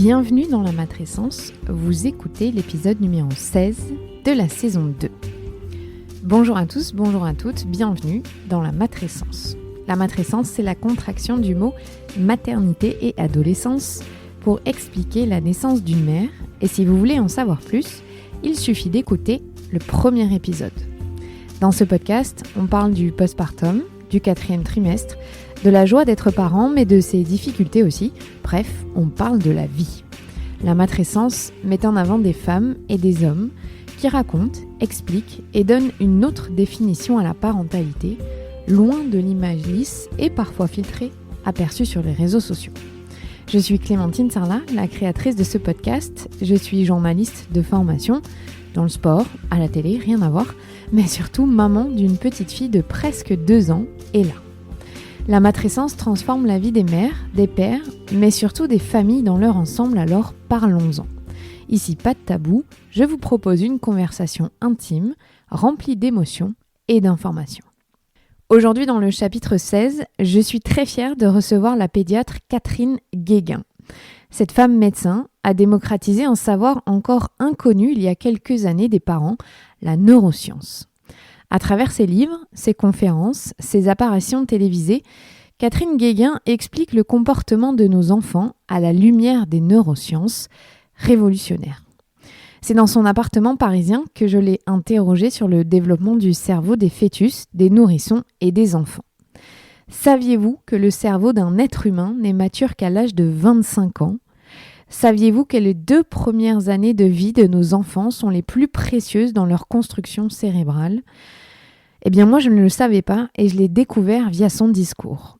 Bienvenue dans la matrescence, vous écoutez l'épisode numéro 16 de la saison 2. Bonjour à tous, bonjour à toutes, bienvenue dans la matrescence. La matrescence, c'est la contraction du mot maternité et adolescence pour expliquer la naissance d'une mère. Et si vous voulez en savoir plus, il suffit d'écouter le premier épisode. Dans ce podcast, on parle du postpartum, du 4e trimestre, de la joie d'être parent, mais de ses difficultés aussi. Bref, on parle de la vie. La matrescence met en avant des femmes et des hommes qui racontent, expliquent et donnent une autre définition à la parentalité, loin de l'image lisse et parfois filtrée aperçue sur les réseaux sociaux. Je suis Clémentine Sarlat, la créatrice de ce podcast. Je suis journaliste de formation, dans le sport, à la télé, rien à voir, mais surtout maman d'une petite fille de presque 2 ans, Ella. La matrescence transforme la vie des mères, des pères, mais surtout des familles dans leur ensemble, alors parlons-en. Ici, pas de tabou, je vous propose une conversation intime, remplie d'émotions et d'informations. Aujourd'hui, dans le chapitre 16, je suis très fière de recevoir la pédiatre Catherine Guéguin. Cette femme médecin a démocratisé un savoir encore inconnu il y a quelques années des parents, la neuroscience. À travers ses livres, ses conférences, ses apparitions télévisées, Catherine Guéguin explique le comportement de nos enfants à la lumière des neurosciences, révolutionnaires. C'est dans son appartement parisien que je l'ai interrogée sur le développement du cerveau des fœtus, des nourrissons et des enfants. Saviez-vous que le cerveau d'un être humain n'est mature qu'à l'âge de 25 ans ? Saviez-vous que les 2 premières années de vie de nos enfants sont les plus précieuses dans leur construction cérébrale ? Eh bien moi je ne le savais pas et je l'ai découvert via son discours.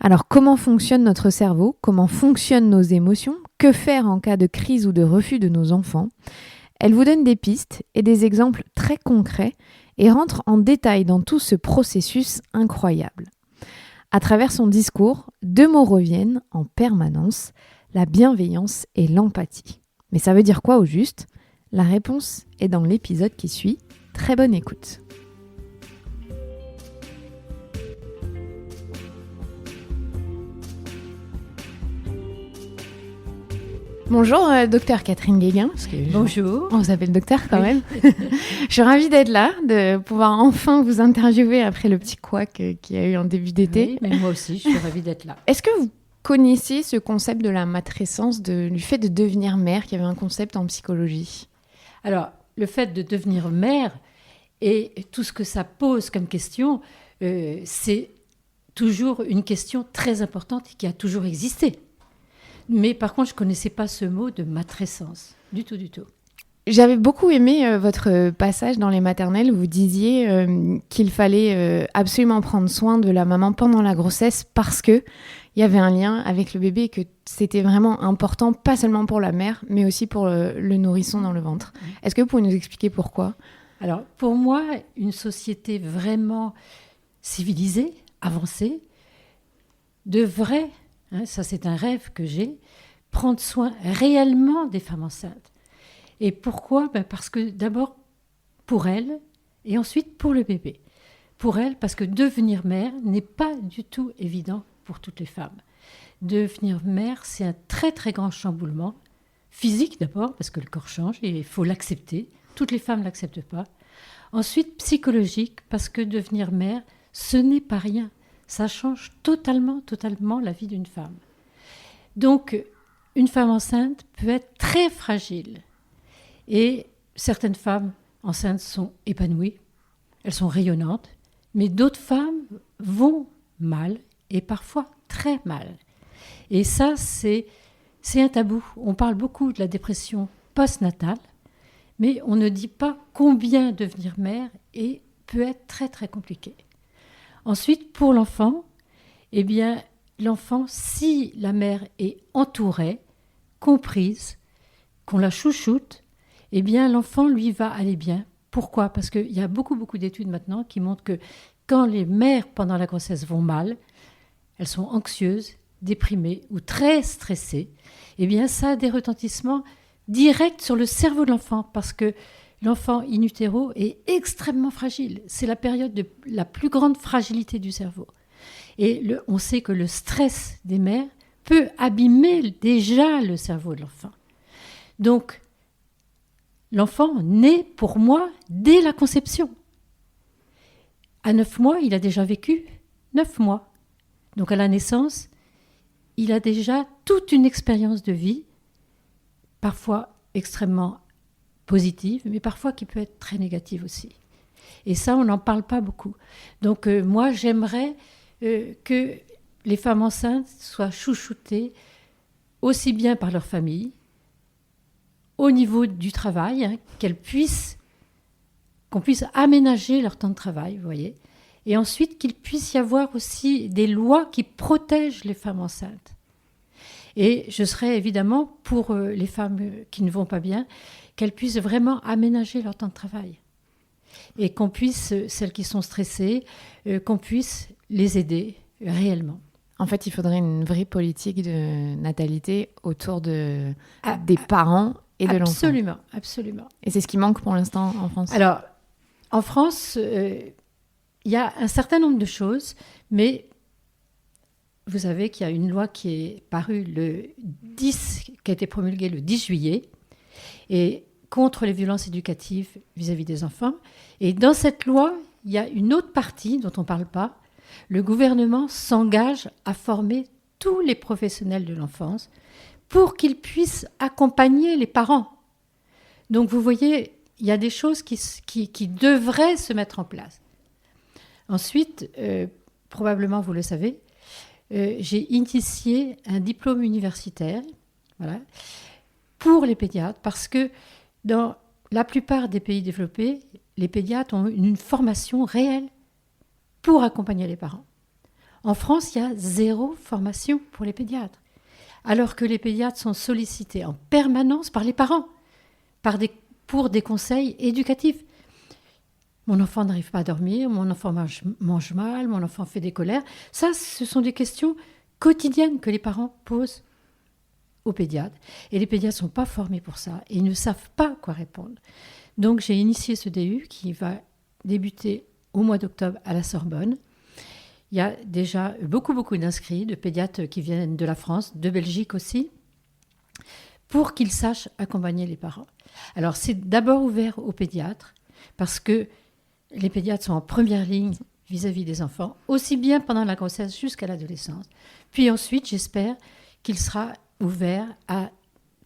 Alors comment fonctionne notre cerveau ? Comment fonctionnent nos émotions ? Que faire en cas de crise ou de refus de nos enfants ? Elle vous donne des pistes et des exemples très concrets et rentre en détail dans tout ce processus incroyable. À travers son discours, 2 mots reviennent en permanence, la bienveillance et l'empathie. Mais ça veut dire quoi au juste ? La réponse est dans l'épisode qui suit. Très bonne écoute. Bonjour, docteur Catherine Guéguin. Parce que Bonjour. On s'appelle docteur quand même. Je suis ravie d'être là, de pouvoir enfin vous interviewer après le petit couac qu'il y a eu en début d'été. Oui, mais moi aussi, je suis ravie d'être là. Est-ce que vous connaissiez ce concept de la matrescence, du fait de devenir mère, qu'il y avait un concept en psychologie ? Alors, le fait de devenir mère et tout ce que ça pose comme question, c'est toujours une question très importante qui a toujours existé. Mais par contre, je ne connaissais pas ce mot de matrescence, du tout, du tout. J'avais beaucoup aimé votre passage dans les maternelles où vous disiez qu'il fallait absolument prendre soin de la maman pendant la grossesse parce qu'il y avait un lien avec le bébé et que c'était vraiment important, pas seulement pour la mère, mais aussi pour le nourrisson dans le ventre. Est-ce que vous pouvez nous expliquer pourquoi ? Alors, pour moi, une société vraiment civilisée, avancée, devrait, ça c'est un rêve que j'ai, prendre soin réellement des femmes enceintes. Et pourquoi ? Parce que d'abord pour elle et ensuite pour le bébé. Pour elle, parce que devenir mère n'est pas du tout évident pour toutes les femmes. Devenir mère, c'est un très très grand chamboulement. Physique d'abord, parce que le corps change et il faut l'accepter. Toutes les femmes ne l'acceptent pas. Ensuite psychologique, parce que devenir mère, ce n'est pas rien. Ça change totalement la vie d'une femme. Donc, une femme enceinte peut être très fragile. Et certaines femmes enceintes sont épanouies, elles sont rayonnantes, mais d'autres femmes vont mal et parfois très mal. Et ça, c'est un tabou. On parle beaucoup de la dépression postnatale, mais on ne dit pas combien devenir mère peut être très très compliqué. Ensuite, pour l'enfant, eh bien, l'enfant, si la mère est entourée, comprise, qu'on la chouchoute, eh bien, l'enfant, lui, va aller bien. Pourquoi ? Parce qu'il y a beaucoup d'études maintenant qui montrent que quand les mères, pendant la grossesse, vont mal, elles sont anxieuses, déprimées ou très stressées, eh bien, ça a des retentissements directs sur le cerveau de l'enfant parce que l'enfant in utero est extrêmement fragile. C'est la période de la plus grande fragilité du cerveau. Et on sait que le stress des mères peut abîmer déjà le cerveau de l'enfant. Donc, l'enfant naît pour moi dès la conception. À 9 mois, il a déjà vécu 9 mois. Donc à la naissance, il a déjà toute une expérience de vie, parfois extrêmement positive, mais parfois qui peut être très négative aussi. Et ça, on n'en parle pas beaucoup. Donc moi, j'aimerais que les femmes enceintes soient chouchoutées aussi bien par leur famille, au niveau du travail, hein, qu'on puisse aménager leur temps de travail, vous voyez. Et ensuite, qu'il puisse y avoir aussi des lois qui protègent les femmes enceintes. Et je serais évidemment pour les femmes qui ne vont pas bien, qu'elles puissent vraiment aménager leur temps de travail. Et qu'on puisse, celles qui sont stressées, qu'on puisse les aider réellement. En fait, il faudrait une vraie politique de natalité autour des parents et de l'enfant. Absolument, absolument. Et c'est ce qui manque pour l'instant en France. Alors, en France, il y a un certain nombre de choses, mais vous savez qu'il y a une loi qui est parue qui a été promulguée le 10 juillet, et contre les violences éducatives vis-à-vis des enfants. Et dans cette loi, il y a une autre partie dont on ne parle pas. Le gouvernement s'engage à former tous les professionnels de l'enfance pour qu'ils puissent accompagner les parents. Donc vous voyez, il y a des choses qui devraient se mettre en place. Ensuite, probablement vous le savez, j'ai initié un diplôme universitaire, voilà, pour les pédiatres, parce que dans la plupart des pays développés, les pédiatres ont une formation réelle pour accompagner les parents. En France, il y a 0 formation pour les pédiatres, alors que les pédiatres sont sollicités en permanence par les parents, pour des conseils éducatifs. Mon enfant n'arrive pas à dormir, mon enfant mange mal, mon enfant fait des colères. Ça, ce sont des questions quotidiennes que les parents posent aux pédiatres. Et les pédiatres ne sont pas formés pour ça et ils ne savent pas quoi répondre. Donc j'ai initié ce DU qui va débuter au mois d'octobre à la Sorbonne. Il y a déjà beaucoup d'inscrits, de pédiatres qui viennent de la France, de Belgique aussi, pour qu'ils sachent accompagner les parents. Alors c'est d'abord ouvert aux pédiatres, parce que les pédiatres sont en première ligne vis-à-vis des enfants, aussi bien pendant la grossesse jusqu'à l'adolescence. Puis ensuite, j'espère qu'il sera ouvert à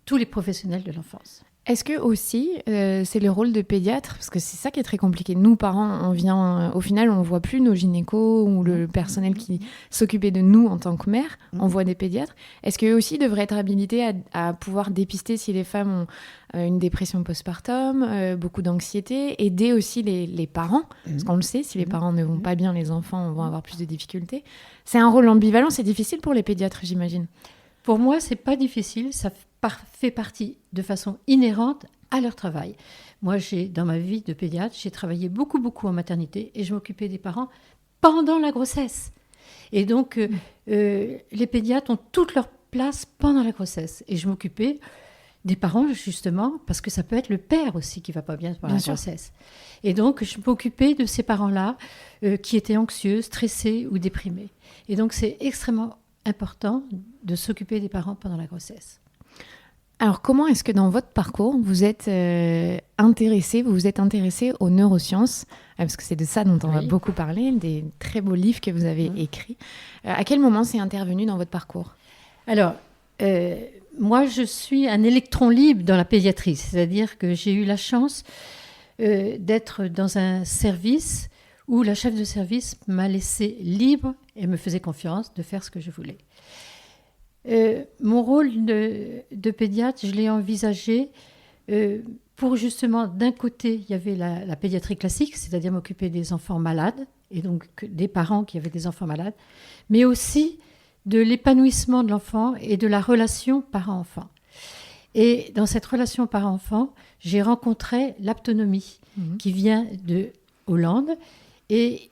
tous les professionnels de l'enfance. Est-ce que aussi, c'est le rôle de pédiatre, parce que c'est ça qui est très compliqué. Nous, parents, au final, on ne voit plus nos gynécos ou le personnel qui s'occupait de nous en tant que mère, on voit des pédiatres. Est-ce qu'eux aussi devraient être habilités à pouvoir dépister si les femmes ont une dépression postpartum, beaucoup d'anxiété, aider aussi les parents, parce qu'on le sait, si les parents ne vont pas bien, les enfants vont avoir plus de difficultés. C'est un rôle ambivalent, c'est difficile pour les pédiatres, j'imagine. Pour moi, ce n'est pas difficile, ça fait partie de façon inhérente à leur travail. Moi, dans ma vie de pédiatre, j'ai travaillé beaucoup en maternité et je m'occupais des parents pendant la grossesse. Et donc, les pédiatres ont toute leur place pendant la grossesse. Et je m'occupais des parents, justement, parce que ça peut être le père aussi qui ne va pas bien pendant la grossesse. Et donc, je m'occupais de ces parents-là qui étaient anxieux, stressés ou déprimés. Et donc, c'est extrêmement important de s'occuper des parents pendant la grossesse. Alors, comment est-ce que dans votre parcours, vous vous êtes intéressé aux neurosciences, parce que c'est de ça dont on va beaucoup parler, des très beaux livres que vous avez écrits. À quel moment c'est intervenu dans votre parcours ? Alors, moi, je suis un électron libre dans la pédiatrie, c'est-à-dire que j'ai eu la chance d'être dans un service où la chef de service m'a laissé libre et me faisait confiance de faire ce que je voulais. Mon rôle de pédiatre, je l'ai envisagé pour justement, d'un côté, il y avait la pédiatrie classique, c'est-à-dire m'occuper des enfants malades, et donc des parents qui avaient des enfants malades, mais aussi de l'épanouissement de l'enfant et de la relation parent-enfant. Et dans cette relation parent-enfant, j'ai rencontré l'aptonomie, qui vient de Hollande. Et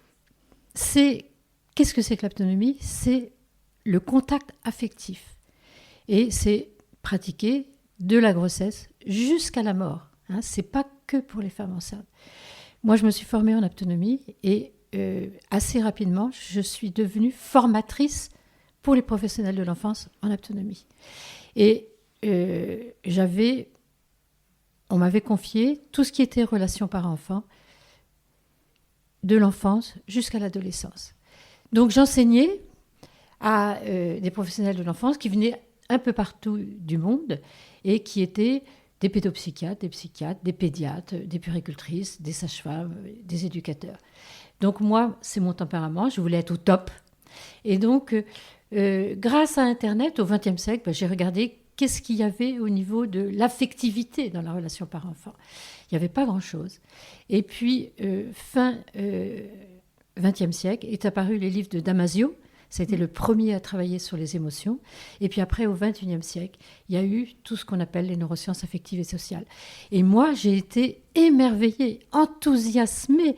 qu'est-ce que c'est que l'aptonomie ? C'est le contact affectif. Et c'est pratiqué de la grossesse jusqu'à la mort. Ce n'est pas que pour les femmes enceintes. Moi, je me suis formée en aptonomie et assez rapidement, je suis devenue formatrice pour les professionnels de l'enfance en autonomie. Et on m'avait confié tout ce qui était relation parent-enfant, de l'enfance jusqu'à l'adolescence. Donc j'enseignais à des professionnels de l'enfance qui venaient un peu partout du monde et qui étaient des pédopsychiatres, des psychiatres, des pédiatres, des puéricultrices, des sages-femmes, des éducateurs. Donc moi, c'est mon tempérament, je voulais être au top. Et donc, grâce à Internet, au XXe siècle, j'ai regardé qu'est-ce qu'il y avait au niveau de l'affectivité dans la relation parent-enfant. Il n'y avait pas grand-chose. Et puis, fin XXe siècle, est apparu les livres de Damasio. C'était le premier à travailler sur les émotions. Et puis après, au XXIe siècle, il y a eu tout ce qu'on appelle les neurosciences affectives et sociales. Et moi, j'ai été émerveillée, enthousiasmée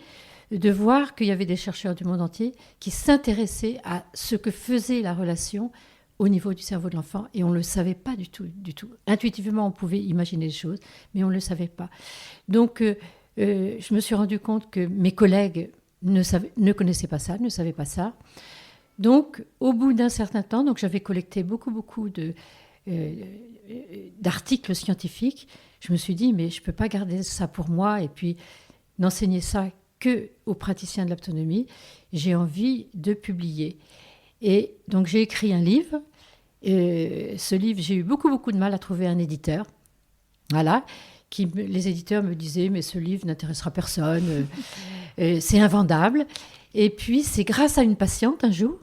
de voir qu'il y avait des chercheurs du monde entier qui s'intéressaient à ce que faisait la relation au niveau du cerveau de l'enfant. Et on ne le savait pas du tout, du tout. Intuitivement, on pouvait imaginer des choses, mais on ne le savait pas. Donc, je me suis rendu compte que mes collègues ne connaissaient pas ça, ne savaient pas ça. Donc, au bout d'un certain temps, donc j'avais collecté beaucoup d'articles scientifiques. Je me suis dit, mais je ne peux pas garder ça pour moi et puis n'enseigner ça qu'aux praticiens de l'autonomie. J'ai envie de publier. Et donc, j'ai écrit un livre. Ce livre, j'ai eu beaucoup de mal à trouver un éditeur. Voilà. Les éditeurs me disaient, mais ce livre n'intéressera personne, c'est invendable. Et puis, c'est grâce à une patiente, un jour,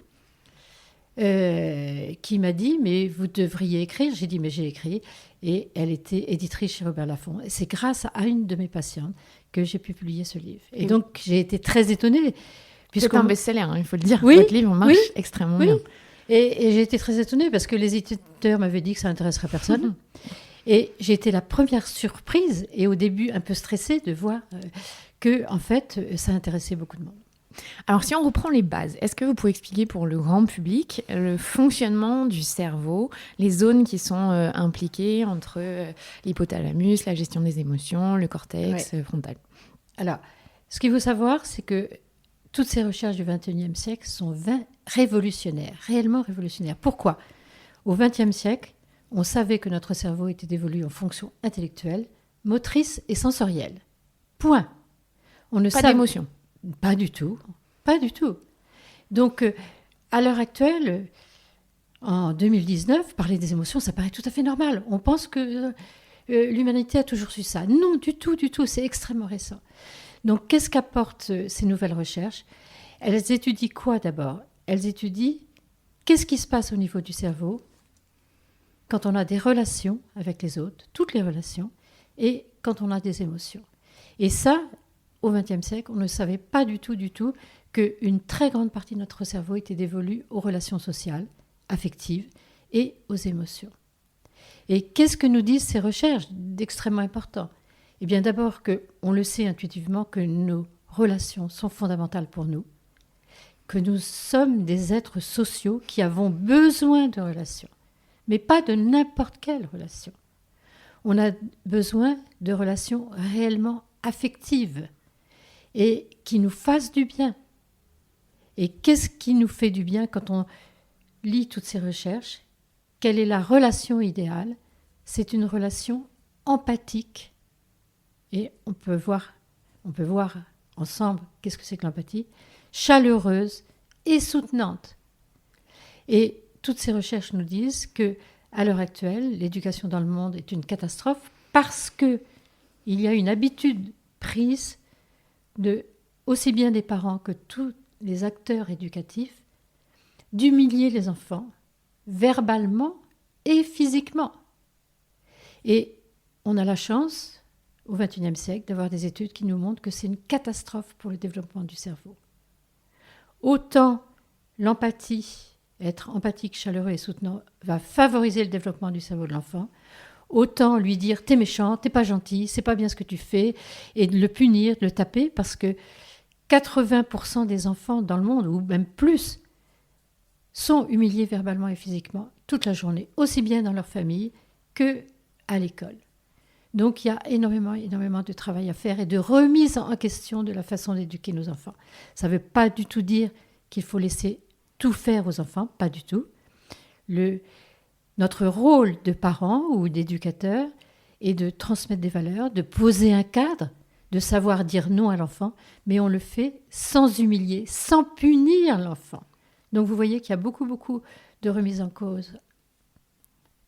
qui m'a dit, mais vous devriez écrire. J'ai dit, mais j'ai écrit. Et elle était éditrice chez Robert Laffont. Et c'est grâce à une de mes patientes que j'ai pu publier ce livre. Et donc, j'ai été très étonnée. C'est un best-seller, hein, il faut le dire. Oui, votre livre marche extrêmement bien. Et j'ai été très étonnée parce que les éditeurs m'avaient dit que ça n'intéresserait personne. Et j'ai été la première surprise, et au début un peu stressée, de voir que, en fait, ça intéressait beaucoup de monde. Alors, si on reprend les bases, est-ce que vous pouvez expliquer pour le grand public le fonctionnement du cerveau, les zones qui sont impliquées entre l'hypothalamus, la gestion des émotions, le cortex frontal? Alors, ce qu'il faut savoir, c'est que toutes ces recherches du XXIe siècle sont révolutionnaires, réellement révolutionnaires. Pourquoi ? Au XXe siècle, on savait que notre cerveau était dévolu en fonctions intellectuelles, motrices et sensorielles. Point. Pas d'émotion. Pas du tout. Pas du tout. Donc, à l'heure actuelle, en 2019, parler des émotions, ça paraît tout à fait normal. On pense que l'humanité a toujours su ça. Non, du tout, du tout. C'est extrêmement récent. Donc, qu'est-ce qu'apportent ces nouvelles recherches ? Elles étudient quoi d'abord ? Elles étudient qu'est-ce qui se passe au niveau du cerveau quand on a des relations avec les autres, toutes les relations, et quand on a des émotions. Et ça, au XXe siècle, on ne savait pas du tout qu'une très grande partie de notre cerveau était dévolue aux relations sociales, affectives et aux émotions. Et qu'est-ce que nous disent ces recherches d'extrêmement important ? Eh bien d'abord qu'on le sait intuitivement que nos relations sont fondamentales pour nous, que nous sommes des êtres sociaux qui avons besoin de relations, mais pas de n'importe quelle relation. On a besoin de relations réellement affectives et qui nous fassent du bien. Et qu'est-ce qui nous fait du bien quand on lit toutes ces recherches ? Quelle est la relation idéale ? C'est une relation empathique. Et on peut voir ensemble qu'est-ce que c'est que l'empathie, chaleureuse et soutenante. Et toutes ces recherches nous disent que, à l'heure actuelle, l'éducation dans le monde est une catastrophe parce qu'il y a une habitude prise aussi bien des parents que tous les acteurs éducatifs d'humilier les enfants verbalement et physiquement. Et on a la chance, au XXIe siècle, d'avoir des études qui nous montrent que c'est une catastrophe pour le développement du cerveau. Autant l'empathie, être empathique, chaleureux et soutenant, va favoriser le développement du cerveau de l'enfant, autant lui dire « t'es méchant, t'es pas gentil, c'est pas bien ce que tu fais » et de le punir, de le taper, parce que 80% des enfants dans le monde, ou même plus, sont humiliés verbalement et physiquement toute la journée, aussi bien dans leur famille qu'à l'école. Donc il y a énormément de travail à faire et de remise en question de la façon d'éduquer nos enfants. Ça ne veut pas du tout dire qu'il faut laisser tout faire aux enfants, pas du tout. Notre rôle de parent ou d'éducateur est de transmettre des valeurs, de poser un cadre, de savoir dire non à l'enfant, mais on le fait sans humilier, sans punir l'enfant. Donc vous voyez qu'il y a beaucoup, beaucoup de remises en cause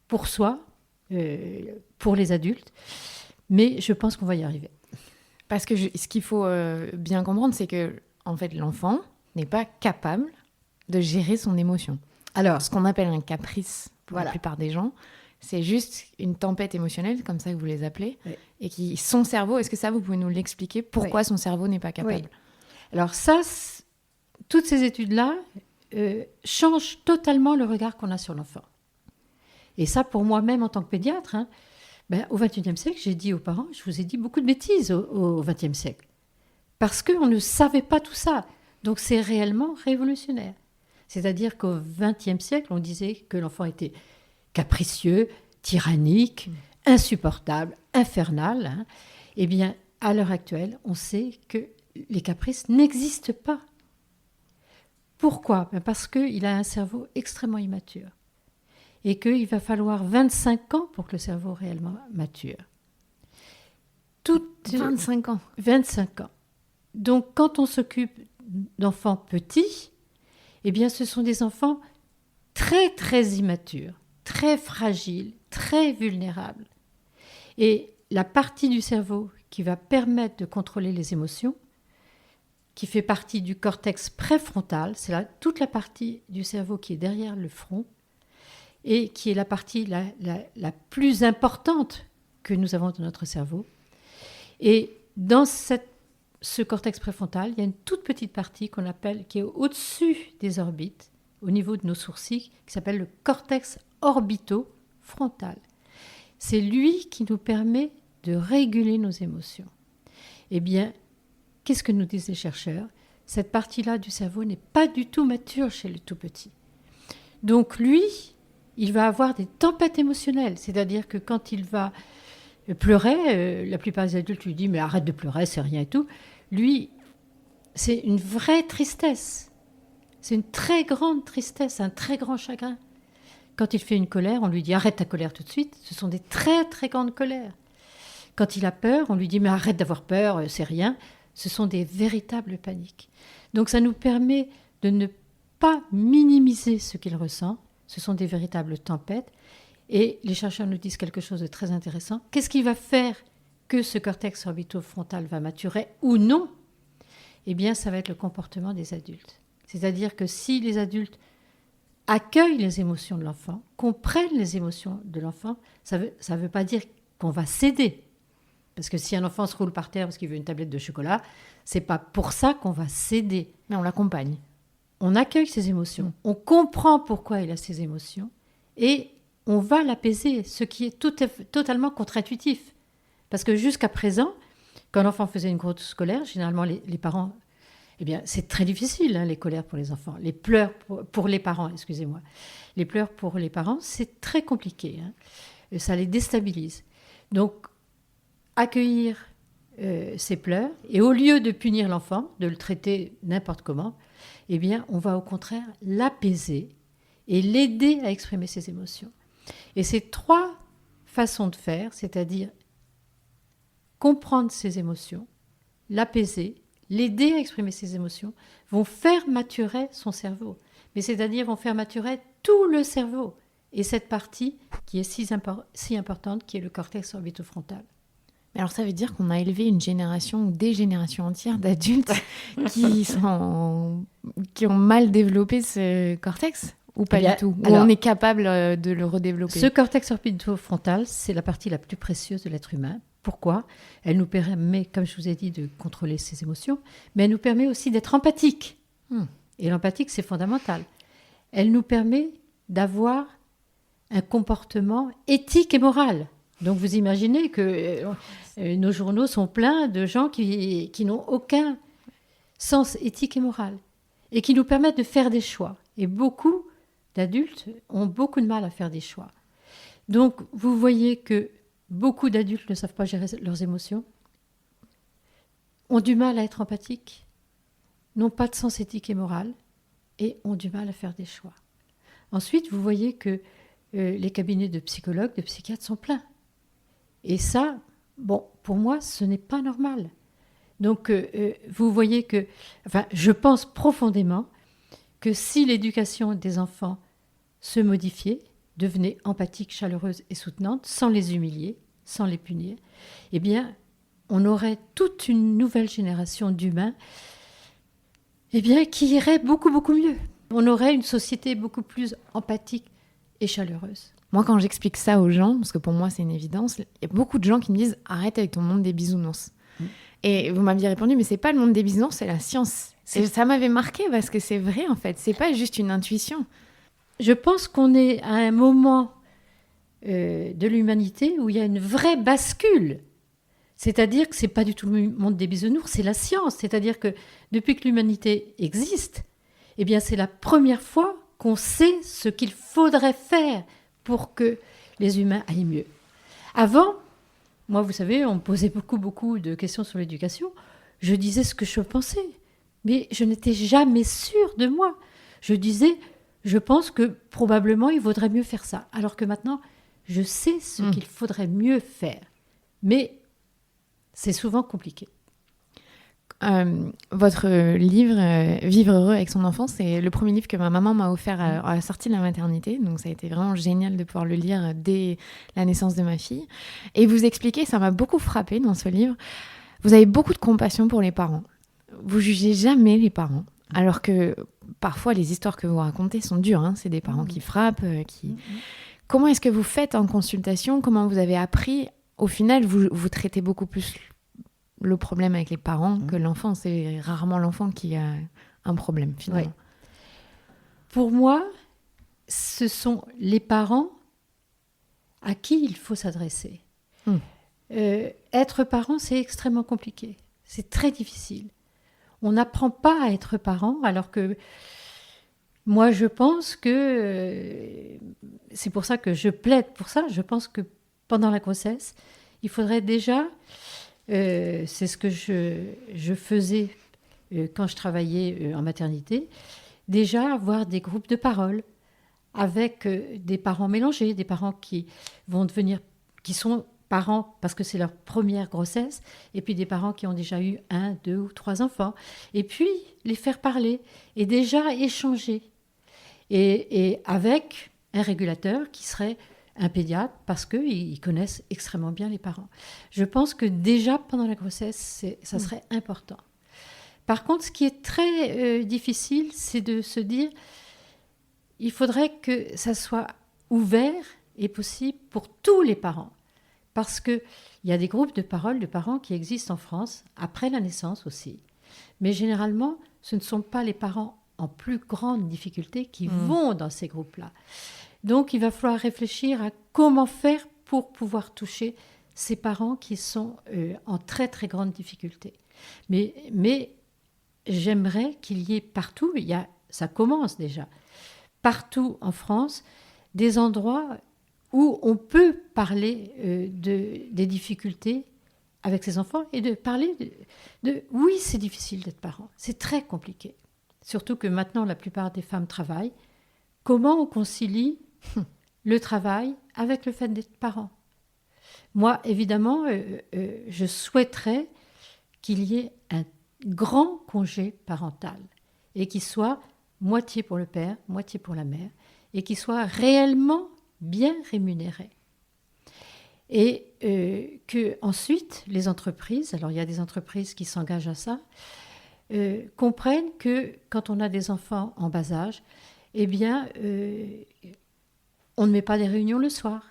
pour soi, pour les adultes, mais je pense qu'on va y arriver. Parce que ce qu'il faut bien comprendre, c'est que en fait, l'enfant n'est pas capable de gérer son émotion. Alors, ce qu'on appelle un caprice pour la plupart des gens, c'est juste une tempête émotionnelle, comme ça que vous les appelez, et son cerveau, est-ce que ça, vous pouvez nous l'expliquer, pourquoi son cerveau n'est pas capable? Alors ça, toutes ces études-là changent totalement le regard qu'on a sur l'enfant. Et ça, pour moi-même, en tant que pédiatre, au XXIe siècle, j'ai dit aux parents, je vous ai dit beaucoup de bêtises au XXe siècle, parce qu'on ne savait pas tout ça. Donc c'est réellement révolutionnaire. C'est-à-dire qu'au XXe siècle, on disait que l'enfant était capricieux, tyrannique, insupportable, infernal. Eh bien, à l'heure actuelle, on sait que les caprices n'existent pas. Pourquoi ? Parce qu'il a un cerveau extrêmement immature et qu'il va falloir 25 ans pour que le cerveau réellement mature. 25 ans. 25 ans. Donc, quand on s'occupe d'enfants petits, eh bien, ce sont des enfants très, très immatures, très fragiles, très vulnérables. Et la partie du cerveau qui va permettre de contrôler les émotions, qui fait partie du cortex préfrontal, c'est toute la partie du cerveau qui est derrière le front et qui est la partie la plus importante que nous avons dans notre cerveau. Et dans ce cortex préfrontal, il y a une toute petite partie qu'on appelle, qui est au-dessus des orbites, au niveau de nos sourcils, qui s'appelle le cortex orbitofrontal. C'est lui qui nous permet de réguler nos émotions. Eh bien, qu'est-ce que nous disent les chercheurs ? Cette partie-là du cerveau n'est pas du tout mature chez le tout petit. Donc lui, il va avoir des tempêtes émotionnelles, c'est-à-dire que quand il va pleurer, la plupart des adultes lui disent « mais arrête de pleurer, c'est rien et tout ». Lui, c'est une vraie tristesse. C'est une très grande tristesse, un très grand chagrin. Quand il fait une colère, on lui dit « arrête ta colère tout de suite ». Ce sont des très, très grandes colères. Quand il a peur, on lui dit « mais arrête d'avoir peur, c'est rien ». Ce sont des véritables paniques. Donc ça nous permet de ne pas minimiser ce qu'il ressent. Ce sont des véritables tempêtes. Et les chercheurs nous disent quelque chose de très intéressant. Qu'est-ce qui va faire que ce cortex orbitofrontal va maturer ou non ? Eh bien, ça va être le comportement des adultes. C'est-à-dire que si les adultes accueillent les émotions de l'enfant, comprennent les émotions de l'enfant, ça veut pas dire qu'on va céder. Parce que si un enfant se roule par terre parce qu'il veut une tablette de chocolat, c'est pas pour ça qu'on va céder. Mais on l'accompagne. On accueille ses émotions. On comprend pourquoi il a ses émotions et on va l'apaiser, ce qui est totalement contre-intuitif. Parce que jusqu'à présent, quand l'enfant faisait une grosse colère, généralement les parents... Eh bien, c'est très difficile, les colères pour les enfants. Les pleurs pour les parents, excusez-moi. Les pleurs pour les parents, c'est très compliqué. Et ça les déstabilise. Donc, accueillir ses pleurs, et au lieu de punir l'enfant, de le traiter n'importe comment, eh bien, on va au contraire l'apaiser et l'aider à exprimer ses émotions. Et ces trois façons de faire, c'est-à-dire comprendre ses émotions, l'apaiser, l'aider à exprimer ses émotions, vont faire maturer son cerveau. Mais c'est-à-dire vont faire maturer tout le cerveau. Et cette partie qui est si importante, qui est le cortex orbitofrontal. Alors ça veut dire qu'on a élevé une génération ou des générations entières d'adultes qui ont mal développé ce cortex ou pas du tout? Ou on est capable de le redévelopper? Ce cortex orbitofrontal, c'est la partie la plus précieuse de l'être humain. Pourquoi ? Elle nous permet, comme je vous ai dit, de contrôler ses émotions, mais elle nous permet aussi d'être empathique. Et l'empathique, c'est fondamental. Elle nous permet d'avoir un comportement éthique et moral. Donc vous imaginez que nos journaux sont pleins de gens qui n'ont aucun sens éthique et moral et qui nous permettent de faire des choix. Et beaucoup d'adultes ont beaucoup de mal à faire des choix. Donc vous voyez que beaucoup d'adultes ne savent pas gérer leurs émotions, ont du mal à être empathiques, n'ont pas de sens éthique et moral et ont du mal à faire des choix. Ensuite, vous voyez que les cabinets de psychologues, de psychiatres sont pleins. Et ça, bon, pour moi, ce n'est pas normal. Donc, vous voyez que, enfin, je pense profondément que si l'éducation des enfants se modifiait, devenait empathique, chaleureuse et soutenante, sans les humilier, sans les punir, eh bien, on aurait toute une nouvelle génération d'humains eh bien, qui irait beaucoup, beaucoup mieux. On aurait une société beaucoup plus empathique et chaleureuse. Moi, quand j'explique ça aux gens, parce que pour moi, c'est une évidence, il y a beaucoup de gens qui me disent « Arrête avec ton monde des bisounours ». Et vous m'aviez répondu « Mais c'est pas le monde des bisounours, c'est la science ». Ça m'avait marqué parce que c'est vrai, en fait. C'est pas juste une intuition. Je pense qu'on est à un moment de l'humanité où il y a une vraie bascule. C'est-à-dire que ce n'est pas du tout le monde des bisounours, c'est la science. C'est-à-dire que depuis que l'humanité existe, eh bien, c'est la première fois qu'on sait ce qu'il faudrait faire pour que les humains aillent mieux. Avant, moi, vous savez, on me posait beaucoup de questions sur l'éducation. Je disais ce que je pensais, mais je n'étais jamais sûre de moi. Je disais, je pense que probablement il vaudrait mieux faire ça. Alors que maintenant, je sais ce qu'il faudrait mieux faire. Mais c'est souvent compliqué. Votre livre Vivre heureux avec son enfant, c'est le premier livre que ma maman m'a offert à la sortie de la maternité, donc ça a été vraiment génial de pouvoir le lire dès la naissance de ma fille. Et vous expliquez, ça m'a beaucoup frappée dans ce livre, vous avez beaucoup de compassion pour les parents. Vous jugez jamais les parents, alors que parfois les histoires que vous racontez sont dures, hein. C'est des parents qui frappent, Comment est-ce que vous faites en consultation? Comment vous avez appris? Au final, vous traitez beaucoup plus le problème avec les parents que l'enfant. C'est rarement l'enfant qui a un problème, finalement. Ouais. Pour moi, ce sont les parents à qui il faut s'adresser. Être parent, c'est extrêmement compliqué. C'est très difficile. On n'apprend pas à être parent, alors que moi, je pense que c'est pour ça que je plaide pour ça. Je pense que pendant la grossesse, il faudrait déjà... c'est ce que je faisais quand je travaillais en maternité, déjà avoir des groupes de parole avec des parents mélangés, des parents qui sont parents parce que c'est leur première grossesse, et puis des parents qui ont déjà eu 1, 2 ou 3 enfants, et puis les faire parler et déjà échanger, et avec un régulateur qui serait un pédiatre, parce qu'ils connaissent extrêmement bien les parents. Je pense que déjà pendant la grossesse, ça serait important. Par contre, ce qui est très difficile, c'est de se dire, il faudrait que ça soit ouvert et possible pour tous les parents. Parce qu'il y a des groupes de parole de parents qui existent en France, après la naissance aussi. Mais généralement, ce ne sont pas les parents en plus grande difficulté qui vont dans ces groupes-là. Donc, il va falloir réfléchir à comment faire pour pouvoir toucher ces parents qui sont en très, très grande difficulté. Mais j'aimerais qu'il y ait partout, ça commence déjà, partout en France, des endroits où on peut parler des difficultés avec ses enfants et de parler oui, c'est difficile d'être parent, c'est très compliqué. Surtout que maintenant, la plupart des femmes travaillent. Comment on concilie le travail avec le fait d'être parent? Moi, évidemment, je souhaiterais qu'il y ait un grand congé parental et qu'il soit moitié pour le père, moitié pour la mère, et qu'il soit réellement bien rémunéré. Et que ensuite les entreprises, alors il y a des entreprises qui s'engagent à ça, comprennent que quand on a des enfants en bas âge, eh bien, on ne met pas des réunions le soir.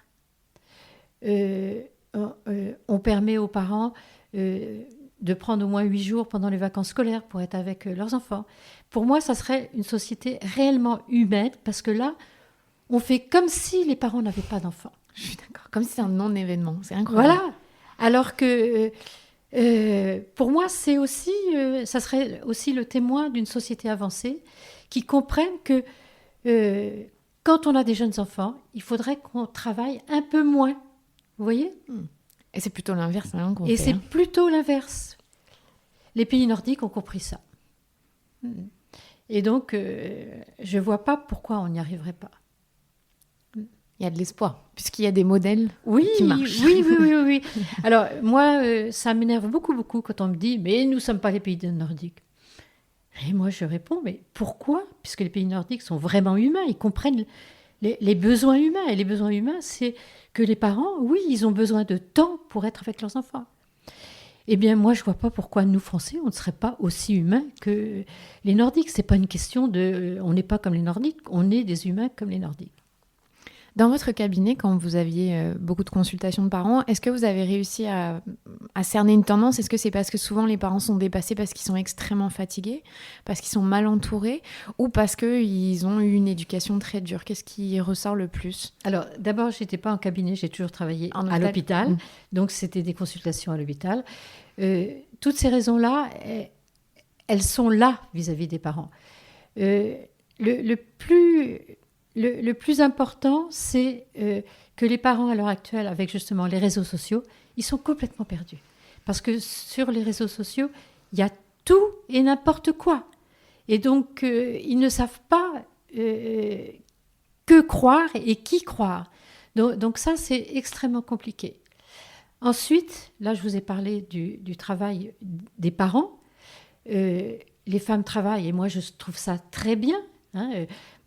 On permet aux parents de prendre au moins 8 jours pendant les vacances scolaires pour être avec leurs enfants. Pour moi, ça serait une société réellement humaine, parce que là, on fait comme si les parents n'avaient pas d'enfants. Je suis d'accord. Comme si c'était un non-événement. C'est incroyable. Voilà. Alors que pour moi, c'est aussi, ça serait aussi le témoin d'une société avancée qui comprenne que quand on a des jeunes enfants, il faudrait qu'on travaille un peu moins. Vous voyez ? Et c'est plutôt l'inverse hein, qu'on Et fait. c'est plutôt l'inverse. Les pays nordiques ont compris ça. Et donc, je ne vois pas pourquoi on n'y arriverait pas. Il y a de l'espoir, puisqu'il y a des modèles Oui, qui marchent. oui. Alors, moi, ça m'énerve beaucoup, beaucoup quand on me dit « Mais nous ne sommes pas les pays nordiques ». Et moi, je réponds « Mais pourquoi ?» Puisque les pays nordiques sont vraiment humains, ils comprennent les besoins humains. Et les besoins humains, c'est que les parents, oui, ils ont besoin de temps pour être avec leurs enfants. Eh bien, moi, je ne vois pas pourquoi nous, Français, on ne serait pas aussi humains que les Nordiques. Ce n'est pas une question de... on n'est pas comme les Nordiques, on est des humains comme les Nordiques. Dans votre cabinet, quand vous aviez beaucoup de consultations de parents, est-ce que vous avez réussi à cerner une tendance ? Est-ce que c'est parce que souvent les parents sont dépassés parce qu'ils sont extrêmement fatigués, parce qu'ils sont mal entourés, ou parce qu'ils ont eu une éducation très dure ? Qu'est-ce qui ressort le plus ? Alors, d'abord, je n'étais pas en cabinet, j'ai toujours travaillé à hôpital. l'hôpital. Donc, c'était des consultations à l'hôpital. Toutes ces raisons-là, elles sont là vis-à-vis des parents. Le plus important, c'est que les parents, à l'heure actuelle, avec justement les réseaux sociaux, ils sont complètement perdus. Parce que sur les réseaux sociaux, il y a tout et n'importe quoi. Et donc, ils ne savent pas que croire et qui croire. Donc ça, c'est extrêmement compliqué. Ensuite, là, je vous ai parlé du travail des parents. Les femmes travaillent, et moi, je trouve ça très bien.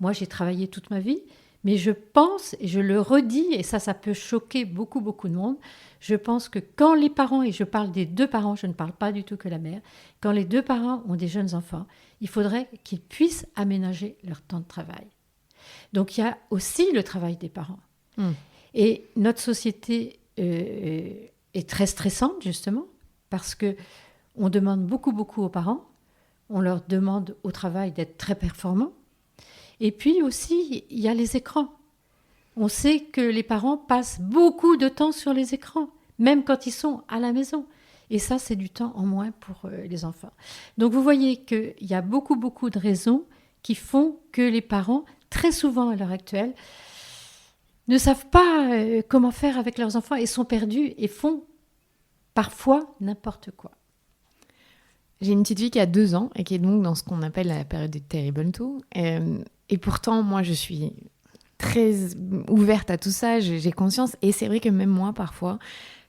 Moi, j'ai travaillé toute ma vie, mais je pense, et je le redis, et ça peut choquer beaucoup, beaucoup de monde, je pense que quand les parents, et je parle des deux parents, je ne parle pas du tout que la mère, quand les deux parents ont des jeunes enfants, il faudrait qu'ils puissent aménager leur temps de travail. Donc, il y a aussi le travail des parents. Et notre société est très stressante, justement, parce qu'on demande beaucoup, beaucoup aux parents, on leur demande au travail d'être très performants. Et puis aussi, il y a les écrans. On sait que les parents passent beaucoup de temps sur les écrans, même quand ils sont à la maison. Et ça, c'est du temps en moins pour les enfants. Donc, vous voyez qu'il y a beaucoup, beaucoup de raisons qui font que les parents, très souvent à l'heure actuelle, ne savent pas comment faire avec leurs enfants et sont perdus et font parfois n'importe quoi. J'ai une petite fille qui a 2 ans et qui est donc dans ce qu'on appelle la période des terrible two. Et pourtant, moi, je suis très ouverte à tout ça, j'ai conscience. Et c'est vrai que même moi, parfois,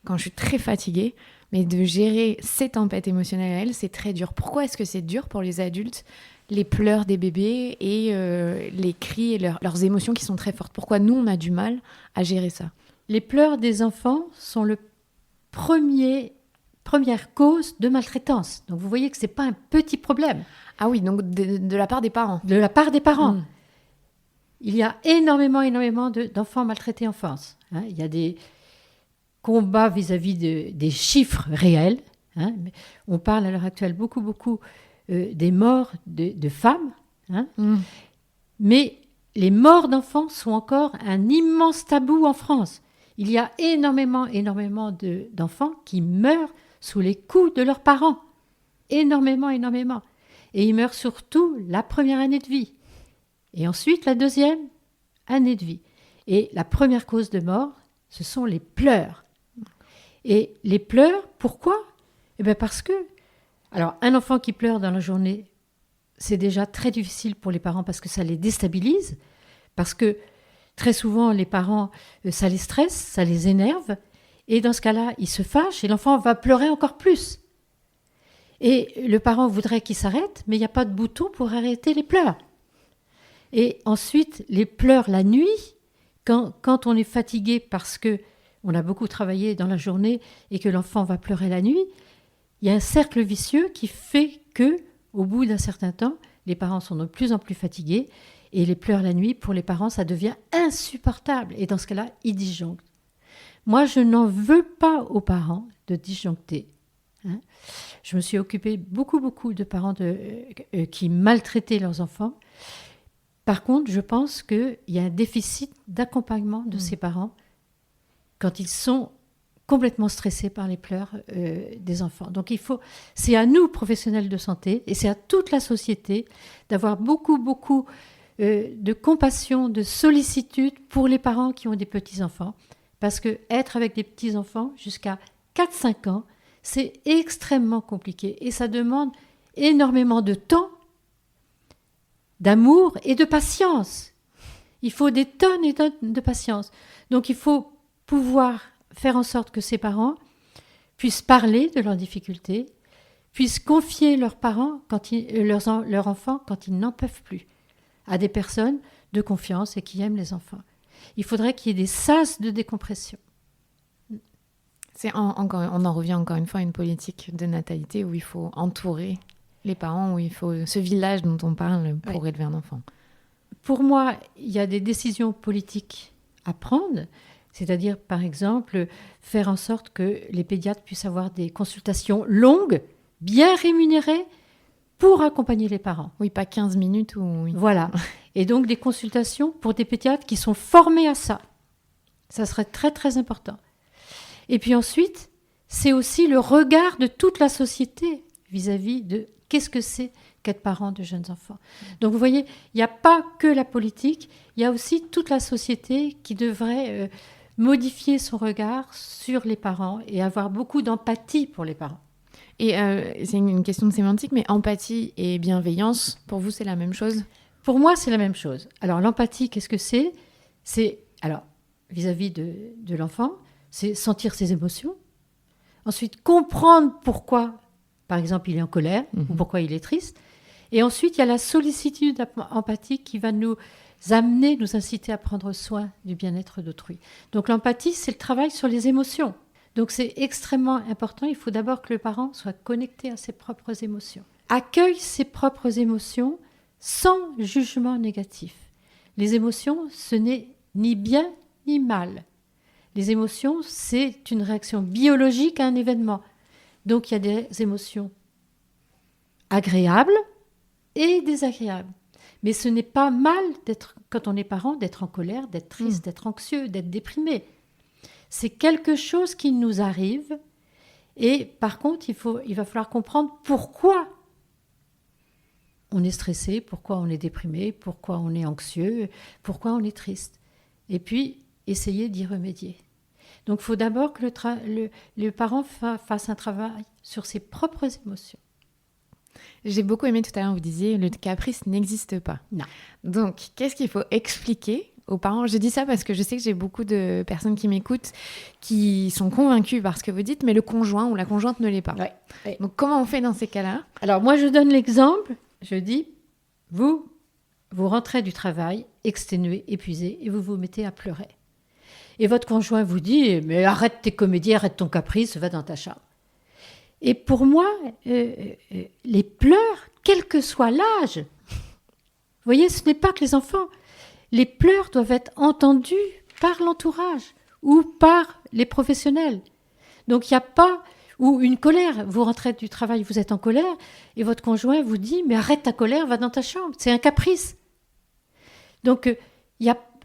quand je suis très fatiguée, mais de gérer ces tempêtes émotionnelles à elle, c'est très dur. Pourquoi est-ce que c'est dur pour les adultes, les pleurs des bébés et les cris et leurs émotions qui sont très fortes ? Pourquoi nous, on a du mal à gérer ça ? Les pleurs des enfants sont le première cause de maltraitance. Donc, vous voyez que ce n'est pas un petit problème. Ah oui, donc de la part des parents. De la part des parents. Il y a énormément d'enfants maltraités en France. Il y a des combats vis-à-vis des chiffres réels. On parle à l'heure actuelle beaucoup des morts de femmes. Mais les morts d'enfants sont encore un immense tabou en France. Il y a énormément d'enfants qui meurent sous les coups de leurs parents. Énormément. Et ils meurent surtout la première année de vie. Et ensuite, la deuxième année de vie. Et la première cause de mort, ce sont les pleurs. Et les pleurs, pourquoi ? Eh bien parce que... Alors, un enfant qui pleure dans la journée, c'est déjà très difficile pour les parents parce que ça les déstabilise. Parce que très souvent, les parents, ça les stresse, ça les énerve. Et dans ce cas-là, ils se fâchent et l'enfant va pleurer encore plus. Et le parent voudrait qu'il s'arrête, mais il n'y a pas de bouton pour arrêter les pleurs. Et ensuite, les pleurs la nuit, quand on est fatigué parce qu'on a beaucoup travaillé dans la journée et que l'enfant va pleurer la nuit, il y a un cercle vicieux qui fait qu'au bout d'un certain temps, les parents sont de plus en plus fatigués et les pleurs la nuit, pour les parents, ça devient insupportable. Et dans ce cas-là, ils disjonctent. Moi, je n'en veux pas aux parents de disjoncter. Je me suis occupée beaucoup de parents qui maltraitaient leurs enfants. Par contre, je pense qu'il y a un déficit d'accompagnement de ces parents quand ils sont complètement stressés par les pleurs des enfants. Donc, c'est à nous, professionnels de santé, et c'est à toute la société d'avoir beaucoup de compassion, de sollicitude pour les parents qui ont des petits-enfants. Parce que être avec des petits-enfants jusqu'à 4-5 ans, c'est extrêmement compliqué et ça demande énormément de temps, d'amour et de patience. Il faut des tonnes et tonnes de patience. Donc il faut pouvoir faire en sorte que ces parents puissent parler de leurs difficultés, puissent confier leurs parents, leurs enfants, quand ils n'en peuvent plus, à des personnes de confiance et qui aiment les enfants. Il faudrait qu'il y ait des sas de décompression. On en revient encore une fois à une politique de natalité où il faut entourer les parents, où il faut ce village dont on parle pour élever un enfant. Pour moi, il y a des décisions politiques à prendre, c'est-à-dire, par exemple, faire en sorte que les pédiatres puissent avoir des consultations longues, bien rémunérées, pour accompagner les parents. Oui, pas 15 minutes. Voilà. Et donc, des consultations pour des pédiatres qui sont formés à ça. Ça serait très, très important. Et puis ensuite, c'est aussi le regard de toute la société vis-à-vis de qu'est-ce que c'est qu'être parent de jeunes enfants. Donc vous voyez, il n'y a pas que la politique, il y a aussi toute la société qui devrait modifier son regard sur les parents et avoir beaucoup d'empathie pour les parents. Et c'est une question de sémantique, mais empathie et bienveillance, pour vous, c'est la même chose ? Pour moi, c'est la même chose. Alors l'empathie, qu'est-ce que c'est ? C'est, alors, vis-à-vis de l'enfant, c'est sentir ses émotions. Ensuite, comprendre pourquoi, par exemple, il est en colère ou pourquoi il est triste. Et ensuite, il y a la sollicitude empathique qui va nous amener, nous inciter à prendre soin du bien-être d'autrui. Donc l'empathie, c'est le travail sur les émotions. Donc c'est extrêmement important. Il faut d'abord que le parent soit connecté à ses propres émotions. Accueille ses propres émotions sans jugement négatif. Les émotions, ce n'est ni bien ni mal. Les émotions, c'est une réaction biologique à un événement. Donc il y a des émotions agréables et désagréables. Mais ce n'est pas mal, quand on est parent, d'être en colère, d'être triste, d'être anxieux, d'être déprimé. C'est quelque chose qui nous arrive. Et par contre, il va falloir comprendre pourquoi on est stressé, pourquoi on est déprimé, pourquoi on est anxieux, pourquoi on est triste. Et puis, essayer d'y remédier. Donc, il faut d'abord que le parent fasse un travail sur ses propres émotions. J'ai beaucoup aimé tout à l'heure, vous disiez, le caprice n'existe pas. Non. Donc, qu'est-ce qu'il faut expliquer aux parents ? Je dis ça parce que je sais que j'ai beaucoup de personnes qui m'écoutent qui sont convaincues par ce que vous dites, mais le conjoint ou la conjointe ne l'est pas. Ouais. Donc, comment on fait dans ces cas-là ? Alors, moi, je donne l'exemple. Je dis, vous rentrez du travail, exténué, épuisé, et vous vous mettez à pleurer. Et votre conjoint vous dit, mais arrête tes comédies, arrête ton caprice, va dans ta chambre. Et pour moi, les pleurs, quel que soit l'âge, vous voyez, ce n'est pas que les enfants. Les pleurs doivent être entendus par l'entourage ou par les professionnels. Donc il n'y a pas, ou une colère, vous rentrez du travail, vous êtes en colère, et votre conjoint vous dit, mais arrête ta colère, va dans ta chambre, c'est un caprice. Donc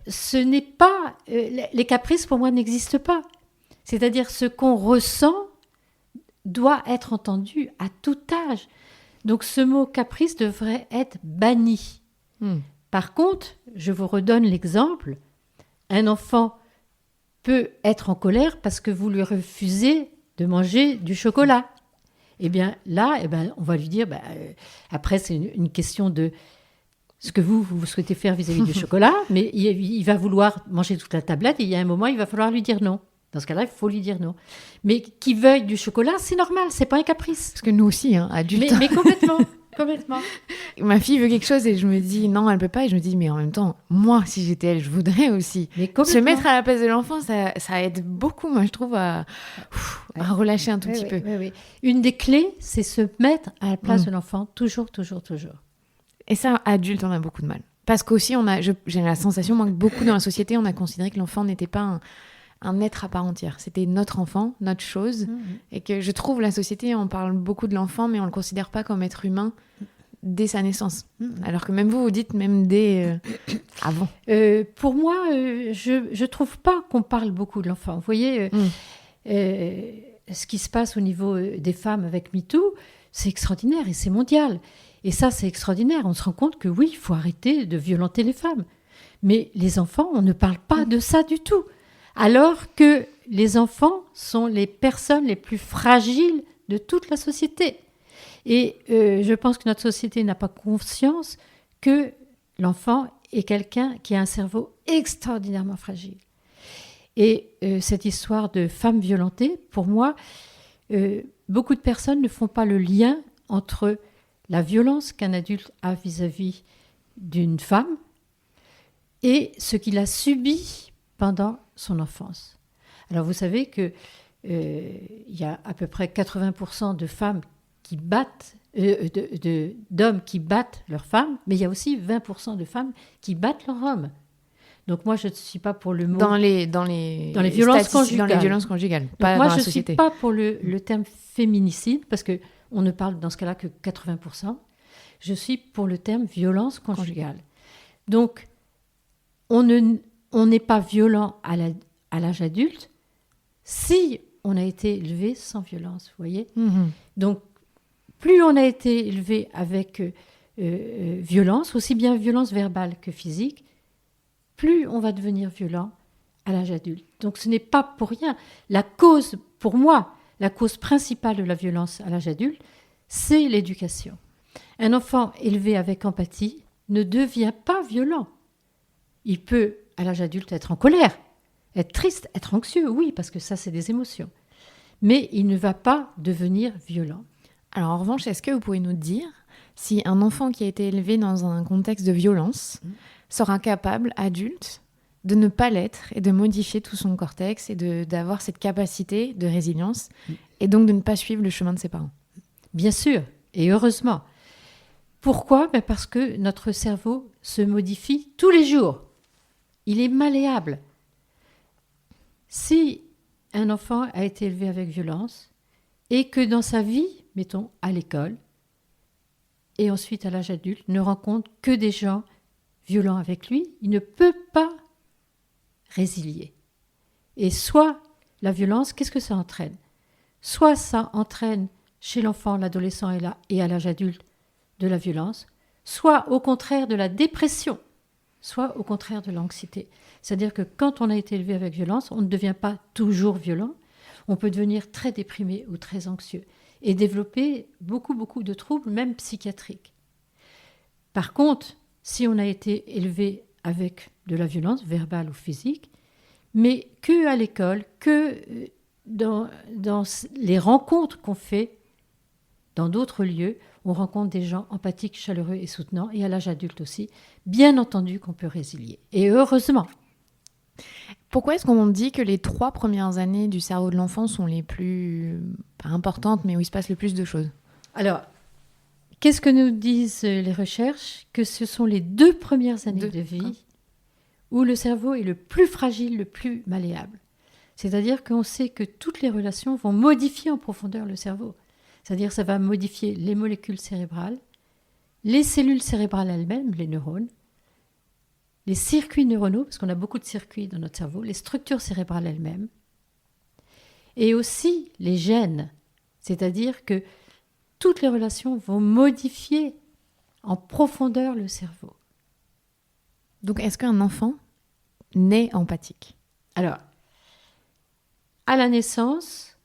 ce n'est pas, les caprices pour moi n'existent pas. C'est-à-dire ce qu'on ressent doit être entendu à tout âge. Donc ce mot caprice devrait être banni. Par contre, je vous redonne l'exemple, un enfant peut être en colère parce que vous lui refusez de manger du chocolat. Eh bien là, on va lui dire, après c'est une question de ce que vous souhaitez faire vis-à-vis du chocolat, mais il va vouloir manger toute la tablette et il y a un moment, il va falloir lui dire non. Dans ce cas-là, il faut lui dire non. Mais qu'il veuille du chocolat, c'est normal, c'est pas un caprice. Parce que nous aussi, adultes. Mais complètement. Complètement. Ma fille veut quelque chose et je me dis non, elle peut pas. Et je me dis mais en même temps, moi, si j'étais elle, je voudrais aussi. Se mettre à la place de l'enfant, ça aide beaucoup, moi, je trouve, à relâcher un tout petit peu. Oui. Une des clés, c'est se mettre à la place de l'enfant, toujours, toujours, toujours. Et ça, adulte, on a beaucoup de mal. Parce qu'aussi, j'ai la sensation, moi, que beaucoup dans la société, on a considéré que l'enfant n'était pas un être à part entière. C'était notre enfant, notre chose. Et que je trouve la société, on parle beaucoup de l'enfant, mais on ne le considère pas comme être humain dès sa naissance. Alors que même vous dites même dès avant. Pour moi, je ne trouve pas qu'on parle beaucoup de l'enfant. Vous voyez, ce qui se passe au niveau des femmes avec MeToo, c'est extraordinaire et c'est mondial. Et ça, c'est extraordinaire. On se rend compte que oui, il faut arrêter de violenter les femmes. Mais les enfants, on ne parle pas de ça du tout. Alors que les enfants sont les personnes les plus fragiles de toute la société. Et je pense que notre société n'a pas conscience que l'enfant est quelqu'un qui a un cerveau extraordinairement fragile. Et cette histoire de femme violentée, pour moi, beaucoup de personnes ne font pas le lien entre la violence qu'un adulte a vis-à-vis d'une femme et ce qu'il a subi pendant son enfance. Alors vous savez que il y a à peu près 80% de femmes qui battent, d'hommes qui battent leurs femmes, mais il y a aussi 20% de femmes qui battent leurs hommes. Donc moi, je ne suis pas pour le mot... Dans les violences conjugales. Dans les violences conjugales, donc pas moi, dans la je ne société. suis pas pour le terme féminicide, parce qu'on ne parle dans ce cas-là que 80%. Je suis pour le terme violence conjugale. Donc, on n'est pas violent à l'âge adulte si on a été élevé sans violence, vous voyez. Donc, plus on a été élevé avec violence, aussi bien violence verbale que physique, plus on va devenir violent à l'âge adulte. Donc ce n'est pas pour rien. La cause, pour moi, la cause principale de la violence à l'âge adulte, c'est l'éducation. Un enfant élevé avec empathie ne devient pas violent. Il peut, à l'âge adulte, être en colère, être triste, être anxieux, oui, parce que ça, c'est des émotions. Mais il ne va pas devenir violent. Alors en revanche, est-ce que vous pouvez nous dire si un enfant qui a été élevé dans un contexte de violence sera capable, adulte, de ne pas l'être et de modifier tout son cortex et d'avoir cette capacité de résilience et donc de ne pas suivre le chemin de ses parents? Bien sûr, et heureusement. Pourquoi ? Parce que notre cerveau se modifie tous les jours. Il est malléable. Si un enfant a été élevé avec violence et que dans sa vie, mettons à l'école et ensuite à l'âge adulte, ne rencontre que des gens violents avec lui, il ne peut pas résilier. Et soit la violence, qu'est-ce que ça entraîne ? Soit ça entraîne chez l'enfant, l'adolescent et à l'âge adulte de la violence, soit au contraire de la dépression, soit au contraire de l'anxiété. C'est-à-dire que quand on a été élevé avec violence, on ne devient pas toujours violent, on peut devenir très déprimé ou très anxieux et développer beaucoup de troubles, même psychiatriques. Par contre, si on a été élevé avec de la violence, verbale ou physique, mais que à l'école, que dans les rencontres qu'on fait dans d'autres lieux, on rencontre des gens empathiques, chaleureux et soutenants, et à l'âge adulte aussi, bien entendu qu'on peut résilier. Et heureusement. Pourquoi est-ce qu'on dit que les 3 premières années du cerveau de l'enfant sont les plus, pas importantes, mais où il se passe le plus de choses? Alors, qu'est-ce que nous disent les recherches ? Que ce sont les 2 premières années de vie où le cerveau est le plus fragile, le plus malléable. C'est-à-dire qu'on sait que toutes les relations vont modifier en profondeur le cerveau. C'est-à-dire que ça va modifier les molécules cérébrales, les cellules cérébrales elles-mêmes, les neurones, les circuits neuronaux, parce qu'on a beaucoup de circuits dans notre cerveau, les structures cérébrales elles-mêmes, et aussi les gènes. C'est-à-dire que toutes les relations vont modifier en profondeur le cerveau. Donc, est-ce qu'un enfant naît empathique ? Alors, à la naissance,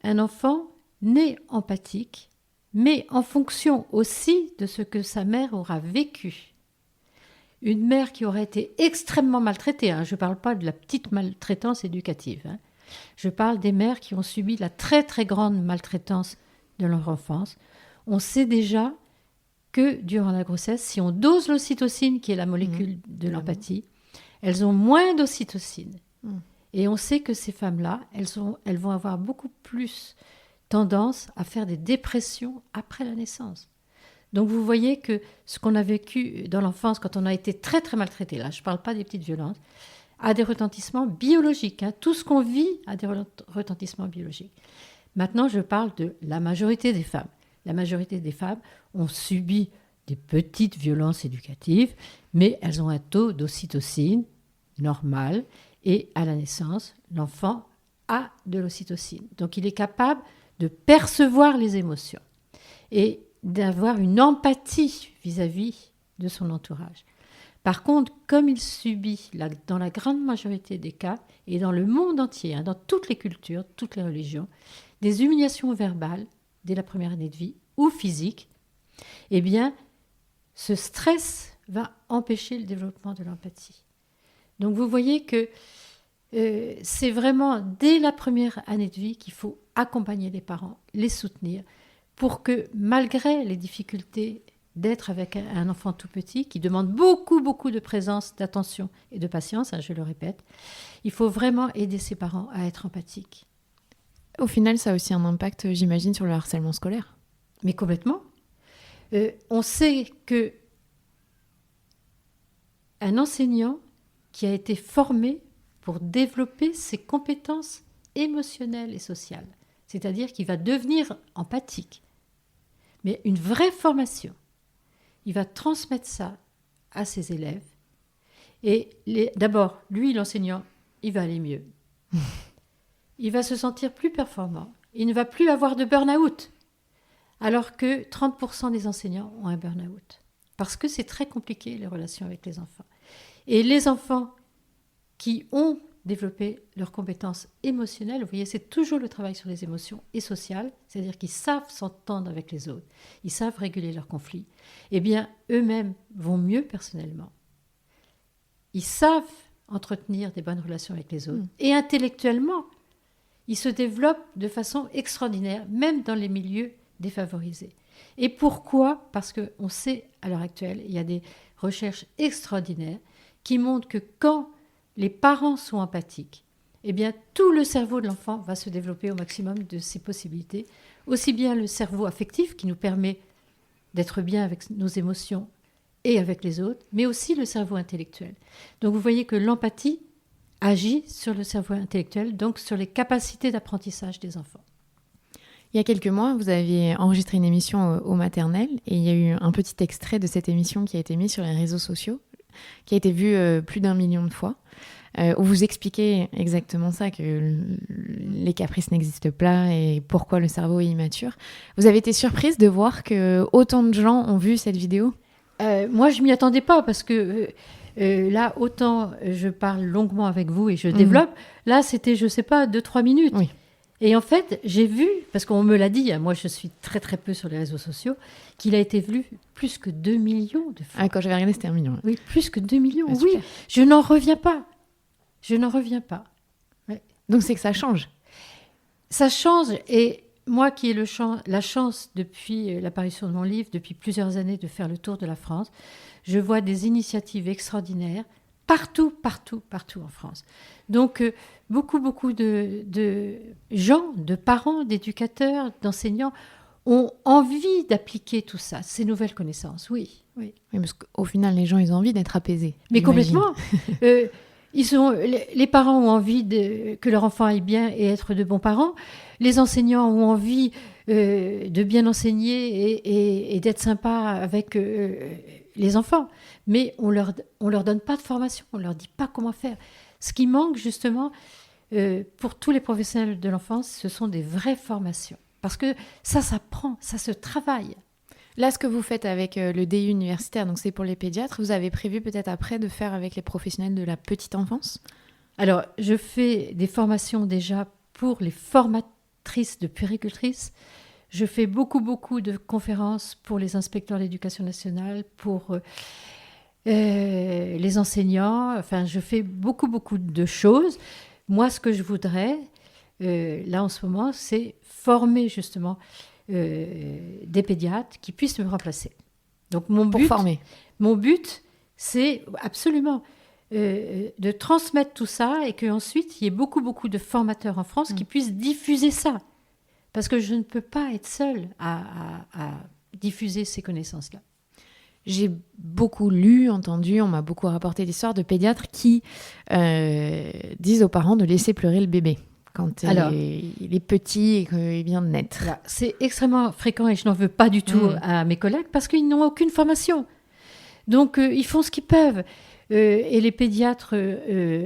un enfant naît empathique, mais en fonction aussi de ce que sa mère aura vécu. Une mère qui aurait été extrêmement maltraitée, je ne parle pas de la petite maltraitance éducative, je parle des mères qui ont subi la très très grande maltraitance de leur enfance. On sait déjà que durant la grossesse, si on dose l'ocytocine, qui est la molécule de l'empathie, elles ont moins d'ocytocine. Et on sait que ces femmes-là, elles vont avoir beaucoup plus tendance à faire des dépressions après la naissance. Donc vous voyez que ce qu'on a vécu dans l'enfance, quand on a été très très maltraité, là je ne parle pas des petites violences, a des retentissements biologiques. Tout ce qu'on vit a des retentissements biologiques. Maintenant, je parle de la majorité des femmes. La majorité des femmes ont subi des petites violences éducatives, mais elles ont un taux d'ocytocine normal et à la naissance, l'enfant a de l'ocytocine. Donc il est capable de percevoir les émotions et d'avoir une empathie vis-à-vis de son entourage. Par contre, comme il subit, dans la grande majorité des cas, et dans le monde entier, dans toutes les cultures, toutes les religions, des humiliations verbales dès la première année de vie ou physiques, eh bien, ce stress va empêcher le développement de l'empathie. Donc vous voyez que c'est vraiment dès la première année de vie qu'il faut accompagner les parents, les soutenir, pour que malgré les difficultés d'être avec un enfant tout petit, qui demande beaucoup, beaucoup de présence, d'attention et de patience, je le répète, il faut vraiment aider ses parents à être empathiques. Au final, ça a aussi un impact, j'imagine, sur le harcèlement scolaire. Mais complètement. On sait que un enseignant qui a été formé pour développer ses compétences émotionnelles et sociales, c'est-à-dire qu'il va devenir empathique, mais une vraie formation, il va transmettre ça à ses élèves. Et d'abord, lui, l'enseignant, il va aller mieux. Il va se sentir plus performant. Il ne va plus avoir de burn-out. Alors que 30% des enseignants ont un burn-out. Parce que c'est très compliqué, les relations avec les enfants. Et les enfants qui ont développé leurs compétences émotionnelles, vous voyez, c'est toujours le travail sur les émotions et sociales, c'est-à-dire qu'ils savent s'entendre avec les autres, ils savent réguler leurs conflits, eh bien, eux-mêmes vont mieux personnellement. Ils savent entretenir des bonnes relations avec les autres. Et intellectuellement, ils se développent de façon extraordinaire, même dans les milieux défavorisés. Et pourquoi ? Parce qu'on sait, à l'heure actuelle, il y a des recherches extraordinaires qui montrent que quand les parents sont empathiques, eh bien, tout le cerveau de l'enfant va se développer au maximum de ses possibilités, aussi bien le cerveau affectif qui nous permet d'être bien avec nos émotions et avec les autres, mais aussi le cerveau intellectuel. Donc vous voyez que l'empathie agit sur le cerveau intellectuel, donc sur les capacités d'apprentissage des enfants. Il y a quelques mois, vous aviez enregistré une émission au maternel et il y a eu un petit extrait de cette émission qui a été mis sur les réseaux sociaux, qui a été vu plus d'1 million de fois, où vous expliquez exactement ça, que les caprices n'existent pas et pourquoi le cerveau est immature. Vous avez été surprise de voir que autant de gens ont vu cette vidéo ? Moi, je ne m'y attendais pas parce que là, autant je parle longuement avec vous et je développe, là, c'était, je ne sais pas, 2-3 minutes. Oui. Et en fait, j'ai vu, parce qu'on me l'a dit, moi je suis très très peu sur les réseaux sociaux, qu'il a été vu plus que 2 millions de fois. Ah, quand j'avais regardé, c'était 1 million. Oui, plus que 2 millions, Ah, oui. super. Je n'en reviens pas. Je n'en reviens pas. Ouais. Donc c'est que ça change. Ça change, et moi qui ai la chance, depuis l'apparition de mon livre, depuis plusieurs années, de faire le tour de la France, je vois des initiatives extraordinaires partout en France. Donc, beaucoup de gens, de parents, d'éducateurs, d'enseignants ont envie d'appliquer tout ça, ces nouvelles connaissances, oui. Oui, parce qu'au final, les gens, ils ont envie d'être apaisés. Mais j'imagine. complètement. Les parents ont envie que leur enfant aille bien et être de bons parents. Les enseignants ont envie de bien enseigner et d'être sympa avec les enfants. Mais on leur donne pas de formation, on leur dit pas comment faire. Ce qui manque justement pour tous les professionnels de l'enfance, ce sont des vraies formations. Parce que ça s'apprend, ça se travaille. Là, ce que vous faites avec le DU universitaire, donc c'est pour les pédiatres, vous avez prévu peut-être après de faire avec les professionnels de la petite enfance ? Alors, je fais des formations déjà pour les formatrices de puéricultrices. Je fais beaucoup de conférences pour les inspecteurs de l'éducation nationale, pour les enseignants. Enfin, je fais beaucoup de choses. Moi, ce que je voudrais, là en ce moment, c'est former justement des pédiatres qui puissent me remplacer. Donc mon but, c'est absolument de transmettre tout ça et qu'ensuite il y ait beaucoup de formateurs en France qui puissent diffuser ça. Parce que je ne peux pas être seule à diffuser ces connaissances-là. J'ai beaucoup lu, entendu, on m'a beaucoup rapporté d'histoires de pédiatres qui disent aux parents de laisser pleurer le bébé quand il est petit et qu'il vient de naître. Voilà, c'est extrêmement fréquent et je n'en veux pas du tout à mes collègues parce qu'ils n'ont aucune formation. Donc, ils font ce qu'ils peuvent. Et les pédiatres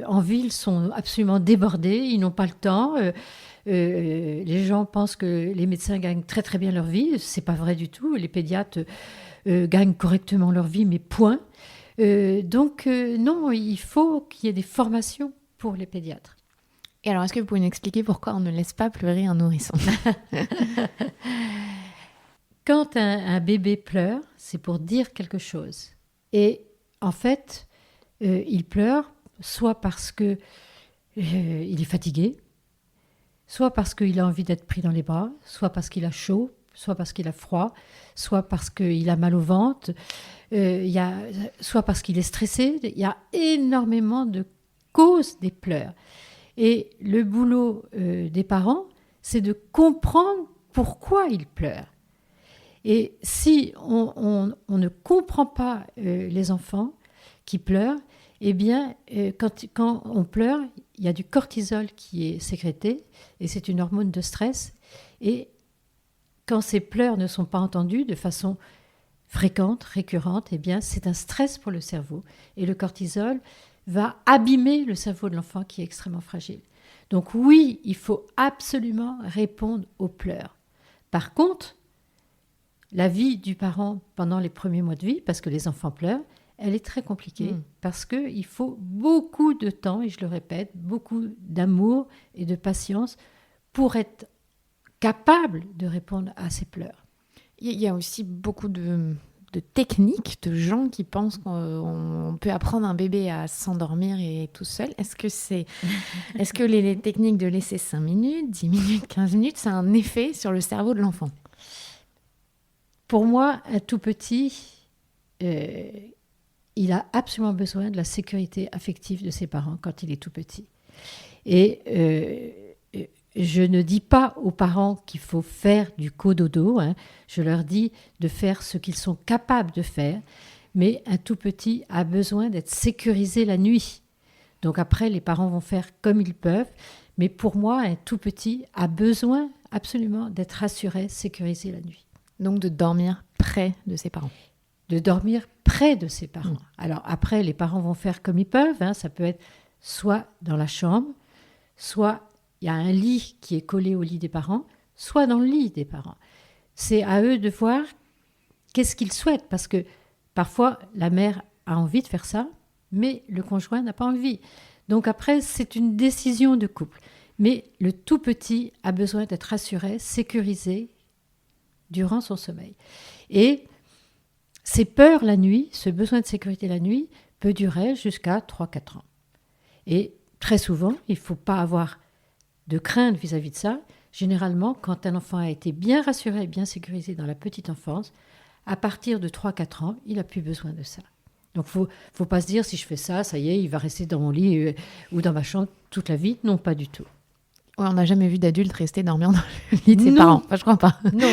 en ville sont absolument débordés, ils n'ont pas le temps. Les gens pensent que les médecins gagnent très bien leur vie. Ce n'est pas vrai du tout. Les pédiatres gagnent correctement leur vie, mais point. Donc, non, il faut qu'il y ait des formations pour les pédiatres. Et alors, est-ce que vous pouvez nous expliquer pourquoi on ne laisse pas pleurer un nourrisson ? Quand un bébé pleure, c'est pour dire quelque chose. Et en fait, il pleure soit parce que il est fatigué, soit parce qu'il a envie d'être pris dans les bras, soit parce qu'il a chaud, soit parce qu'il a froid, soit parce qu'il a mal au ventre, soit parce qu'il est stressé. Il y a énormément de causes des pleurs. Et le boulot des parents, c'est de comprendre pourquoi ils pleurent. Et si on ne comprend pas les enfants qui pleurent, eh bien, quand on pleure, il y a du cortisol qui est sécrété, et c'est une hormone de stress. Et quand ces pleurs ne sont pas entendus de façon fréquente, récurrente, eh bien, c'est un stress pour le cerveau. Et le cortisol va abîmer le cerveau de l'enfant qui est extrêmement fragile. Donc oui, il faut absolument répondre aux pleurs. Par contre, la vie du parent pendant les premiers mois de vie, parce que les enfants pleurent, elle est très compliquée parce qu'il faut beaucoup de temps, et je le répète, beaucoup d'amour et de patience pour être capable de répondre à ces pleurs. Il y a aussi beaucoup de techniques, de gens qui pensent qu'on peut apprendre un bébé à s'endormir et tout seul. Est-ce que les techniques de laisser 5 minutes, 10 minutes, 15 minutes, ça a un effet sur le cerveau de l'enfant? Pour moi, un tout petit, il a absolument besoin de la sécurité affective de ses parents quand il est tout petit. Et je ne dis pas aux parents qu'il faut faire du cododo, je leur dis de faire ce qu'ils sont capables de faire, mais un tout petit a besoin d'être sécurisé la nuit. Donc après, les parents vont faire comme ils peuvent, mais pour moi, un tout petit a besoin absolument d'être rassuré, sécurisé la nuit. Donc de dormir près de ses parents. De dormir près de ses parents. Alors après, les parents vont faire comme ils peuvent, ça peut être soit dans la chambre, soit il y a un lit qui est collé au lit des parents, soit dans le lit des parents. C'est à eux de voir qu'est-ce qu'ils souhaitent, parce que parfois la mère a envie de faire ça, mais le conjoint n'a pas envie. Donc après, c'est une décision de couple. Mais le tout petit a besoin d'être rassuré, sécurisé durant son sommeil. Et ces peurs la nuit, ce besoin de sécurité la nuit, peut durer jusqu'à 3-4 ans. Et très souvent, il ne faut pas avoir de crainte vis-à-vis de ça. Généralement, quand un enfant a été bien rassuré et bien sécurisé dans la petite enfance, à partir de 3-4 ans, il n'a plus besoin de ça. Donc, il ne faut pas se dire, si je fais ça, ça y est, il va rester dans mon lit ou dans ma chambre toute la vie. Non, pas du tout. Ouais, on n'a jamais vu d'adulte rester dormir dans le lit de ses parents. Enfin, je crois pas. Non.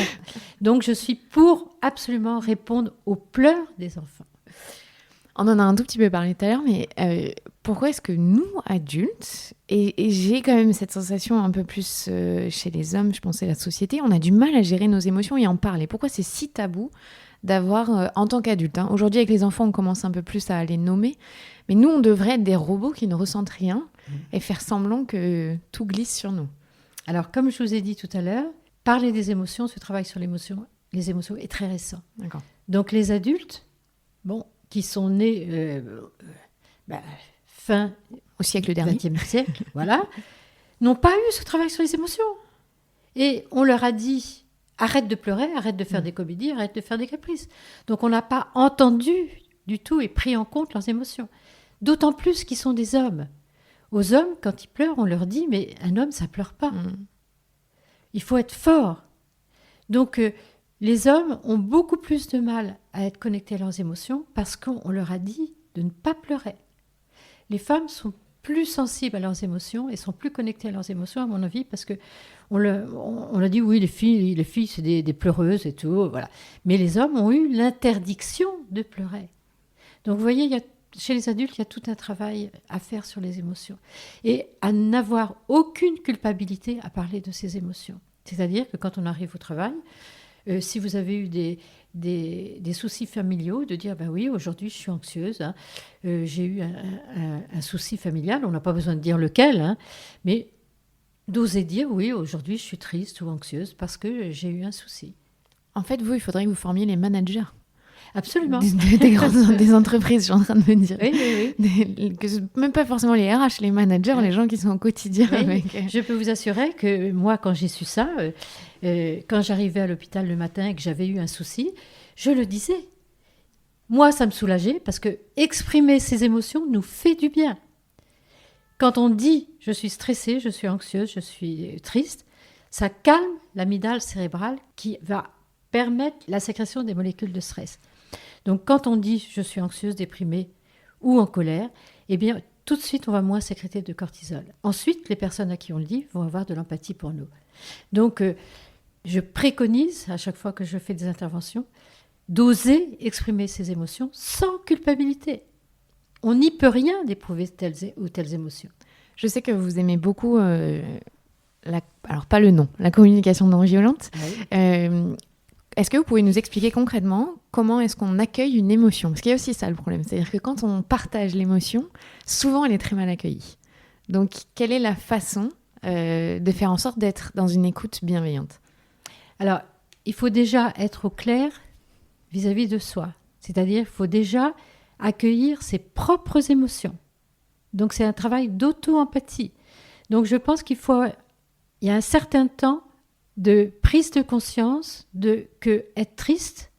Donc, je suis pour absolument répondre aux pleurs des enfants. On en a un tout petit peu parlé tout à l'heure, mais pourquoi est-ce que nous, adultes, et j'ai quand même cette sensation un peu plus chez les hommes, je pensais la société, on a du mal à gérer nos émotions et en parler. Pourquoi c'est si tabou d'avoir, en tant qu'adulte, aujourd'hui avec les enfants, on commence un peu plus à les nommer, mais nous, on devrait être des robots qui ne ressentent rien et faire semblant que tout glisse sur nous. Alors, comme je vous ai dit tout à l'heure, parler des émotions, ce travail sur les émotions est très récent. D'accord. Donc, les adultes, qui sont nés fin au siècle dernier, 20e siècle, voilà, n'ont pas eu ce travail sur les émotions. Et on leur a dit, arrête de pleurer, arrête de faire des comédies, arrête de faire des caprices. Donc, on n'a pas entendu du tout et pris en compte leurs émotions. D'autant plus qu'ils sont des hommes. Aux hommes, quand ils pleurent, on leur dit, mais un homme, ça pleure pas. Il faut être fort. Donc, les hommes ont beaucoup plus de mal à être connectés à leurs émotions parce qu'on leur a dit de ne pas pleurer. Les femmes sont plus sensibles à leurs émotions et sont plus connectées à leurs émotions, à mon avis, parce qu'on a dit, oui, les filles c'est des pleureuses et tout, voilà. Mais les hommes ont eu l'interdiction de pleurer. Donc, vous voyez, chez les adultes, il y a tout un travail à faire sur les émotions et à n'avoir aucune culpabilité à parler de ces émotions. C'est-à-dire que quand on arrive au travail, si vous avez eu des soucis familiaux, de dire, oui, aujourd'hui je suis anxieuse, j'ai eu un souci familial, on n'a pas besoin de dire lequel, mais d'oser dire, oui, aujourd'hui je suis triste ou anxieuse parce que j'ai eu un souci. En fait, il faudrait que vous formiez les managers. Absolument. Des entreprises, je suis en train de me dire. Oui. Même pas forcément les RH, les managers, les gens qui sont au quotidien. Oui. Avec... Je peux vous assurer que moi, quand j'ai su ça, quand j'arrivais à l'hôpital le matin et que j'avais eu un souci, je le disais. moi, ça me soulageait parce que exprimer ses émotions nous fait du bien. Quand on dit « je suis stressée, je suis anxieuse, je suis triste », ça calme l'amygdale cérébrale qui va permettre la sécrétion des molécules de stress. Donc quand on dit « je suis anxieuse, déprimée ou en colère », eh bien tout de suite on va moins sécréter de cortisol. Ensuite, les personnes à qui on le dit vont avoir de l'empathie pour nous. Donc je préconise à chaque fois que je fais des interventions d'oser exprimer ses émotions sans culpabilité. On n'y peut rien d'éprouver telles ou telles émotions. Je sais que vous aimez beaucoup, alors pas le nom, la communication non violente. Oui. Est-ce que vous pouvez nous expliquer concrètement comment est-ce qu'on accueille une émotion ? Parce qu'il y a aussi ça le problème, c'est-à-dire que quand on partage l'émotion, souvent elle est très mal accueillie. Donc quelle est la façon de faire en sorte d'être dans une écoute bienveillante ? Alors, il faut déjà être au clair vis-à-vis de soi. C'est-à-dire qu'il faut déjà accueillir ses propres émotions. Donc c'est un travail d'auto-empathie. Donc je pense il y a un certain temps de prise de conscience que être triste,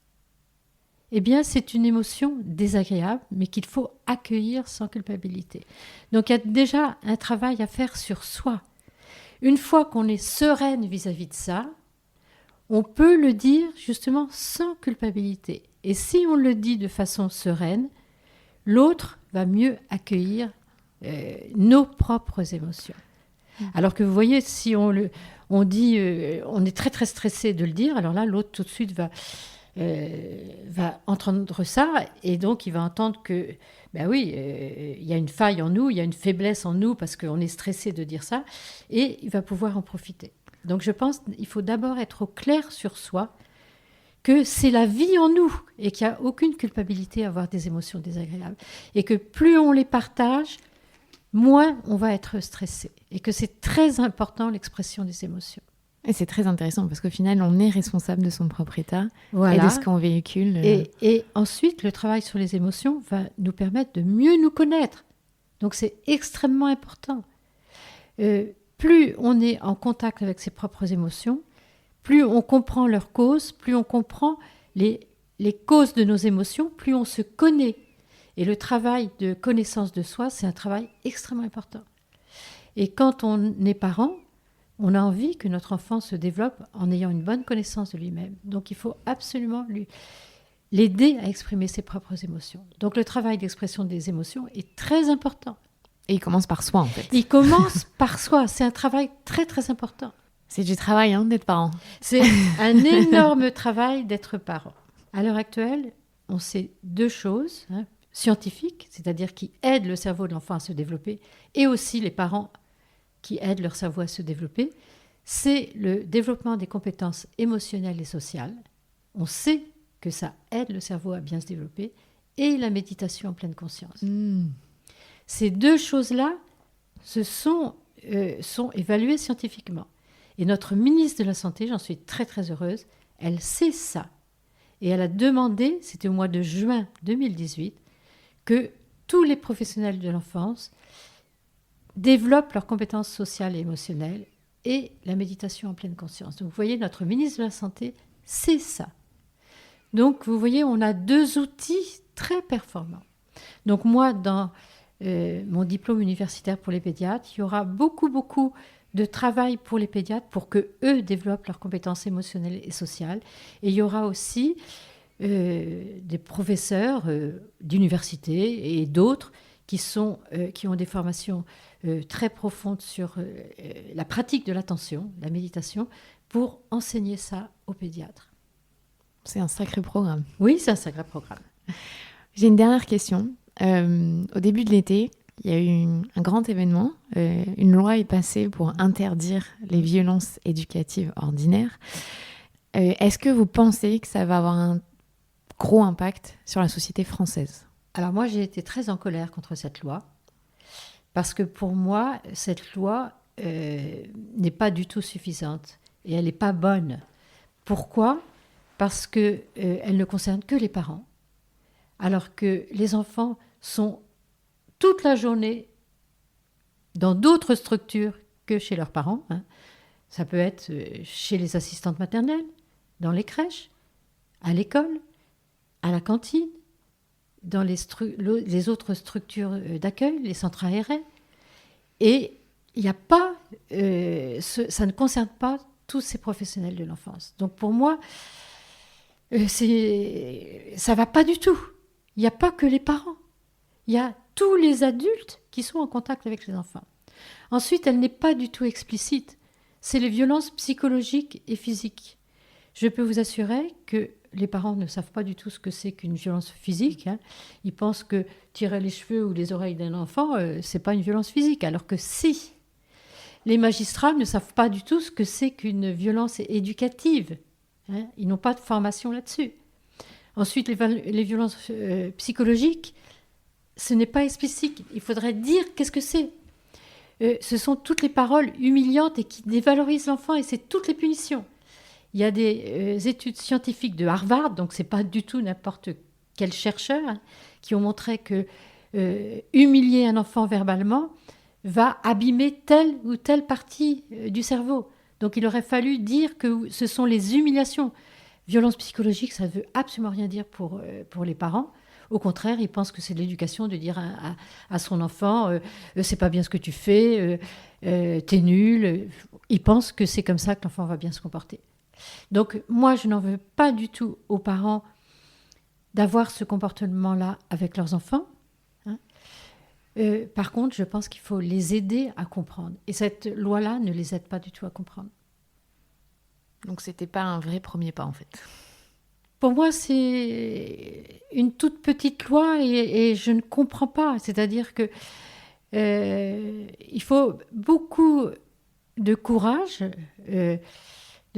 eh bien c'est une émotion désagréable, mais qu'il faut accueillir sans culpabilité. Donc il y a déjà un travail à faire sur soi. Une fois qu'on est sereine vis-à-vis de ça, on peut le dire justement sans culpabilité. Et si on le dit de façon sereine, l'autre va mieux accueillir nos propres émotions. Alors que vous voyez, si on dit, on est très très stressé de le dire, alors là, l'autre tout de suite va entendre ça, et donc il va entendre que, ben oui, il y a une faille en nous, il y a une faiblesse en nous, parce qu'on est stressé de dire ça, et il va pouvoir en profiter. Donc je pense qu'il faut d'abord être au clair sur soi, que c'est la vie en nous, et qu'il n'y a aucune culpabilité à avoir des émotions désagréables, et que plus on les partage, moins on va être stressé. Et que c'est très important l'expression des émotions. Et c'est très intéressant parce qu'au final, on est responsable de son propre état voilà. Et de ce qu'on véhicule. Et ensuite, le travail sur les émotions va nous permettre de mieux nous connaître. Donc c'est extrêmement important. Plus on est en contact avec ses propres émotions, plus on comprend leurs causes, plus on comprend les causes de nos émotions, plus on se connaît. Et le travail de connaissance de soi, c'est un travail extrêmement important. Et quand on est parent, on a envie que notre enfant se développe en ayant une bonne connaissance de lui-même. Donc il faut absolument l'aider à exprimer ses propres émotions. Donc le travail d'expression des émotions est très important. Et il commence par soi, en fait. Il commence par soi. C'est un travail très, très important. C'est du travail, d'être parent. C'est un énorme travail d'être parent. À l'heure actuelle, on sait deux choses, scientifiques, c'est-à-dire qui aident le cerveau de l'enfant à se développer, et aussi les parents qui aident leur cerveau à se développer, c'est le développement des compétences émotionnelles et sociales. On sait que ça aide le cerveau à bien se développer, et la méditation en pleine conscience. Ces deux choses-là sont évaluées scientifiquement. Et notre ministre de la Santé, j'en suis très très heureuse, elle sait ça. Et elle a demandé, c'était au mois de juin 2018, que tous les professionnels de l'enfance développent leurs compétences sociales et émotionnelles et la méditation en pleine conscience. Donc vous voyez, notre ministre de la Santé, c'est ça. Donc vous voyez, on a deux outils très performants. Donc moi, dans mon diplôme universitaire pour les pédiatres, il y aura beaucoup de travail pour les pédiatres pour qu'eux développent leurs compétences émotionnelles et sociales. Et il y aura aussi des professeurs d'université et d'autres qui ont des formations très profondes sur la pratique de l'attention, la méditation, pour enseigner ça aux pédiatres. C'est un sacré programme. Oui, c'est un sacré programme. J'ai une dernière question. Au début de l'été, il y a eu un grand événement. Une loi est passée pour interdire les violences éducatives ordinaires. Est-ce que vous pensez que ça va avoir un gros impact sur la société française ? Alors moi, j'ai été très en colère contre cette loi, parce que pour moi, cette loi n'est pas du tout suffisante et elle n'est pas bonne. Pourquoi ? Parce qu'elle ne concerne que les parents, alors que les enfants sont toute la journée dans d'autres structures que chez leurs parents. Ça peut être chez les assistantes maternelles, dans les crèches, à l'école, à la cantine, dans les autres structures d'accueil, les centres aérés. Et il n'y a pas, ça ne concerne pas tous ces professionnels de l'enfance. Donc pour moi, ça ne va pas du tout. Il n'y a pas que les parents. Il y a tous les adultes qui sont en contact avec les enfants. Ensuite, elle n'est pas du tout explicite. C'est les violences psychologiques et physiques. Je peux vous assurer que les parents ne savent pas du tout ce que c'est qu'une violence physique. Ils pensent que tirer les cheveux ou les oreilles d'un enfant, ce n'est pas une violence physique. Alors que si, les magistrats ne savent pas du tout ce que c'est qu'une violence éducative. Ils n'ont pas de formation là-dessus. Ensuite, les violences psychologiques, ce n'est pas explicite. Il faudrait dire qu'est-ce que c'est. Ce sont toutes les paroles humiliantes et qui dévalorisent l'enfant, et c'est toutes les punitions. Il y a des études scientifiques de Harvard, donc ce n'est pas du tout n'importe quel chercheur, qui ont montré que humilier un enfant verbalement va abîmer telle ou telle partie du cerveau. Donc il aurait fallu dire que ce sont les humiliations. Violence psychologique, ça ne veut absolument rien dire pour les parents. Au contraire, ils pensent que c'est de l'éducation de dire à son enfant c'est pas bien ce que tu fais, t'es nul. Ils pensent que c'est comme ça que l'enfant va bien se comporter. Donc moi, je n'en veux pas du tout aux parents d'avoir ce comportement-là avec leurs enfants. Par contre, je pense qu'il faut les aider à comprendre. Et cette loi-là ne les aide pas du tout à comprendre. Donc c'était pas un vrai premier pas en fait. Pour moi, c'est une toute petite loi et je ne comprends pas. C'est-à-dire que il faut beaucoup de courage de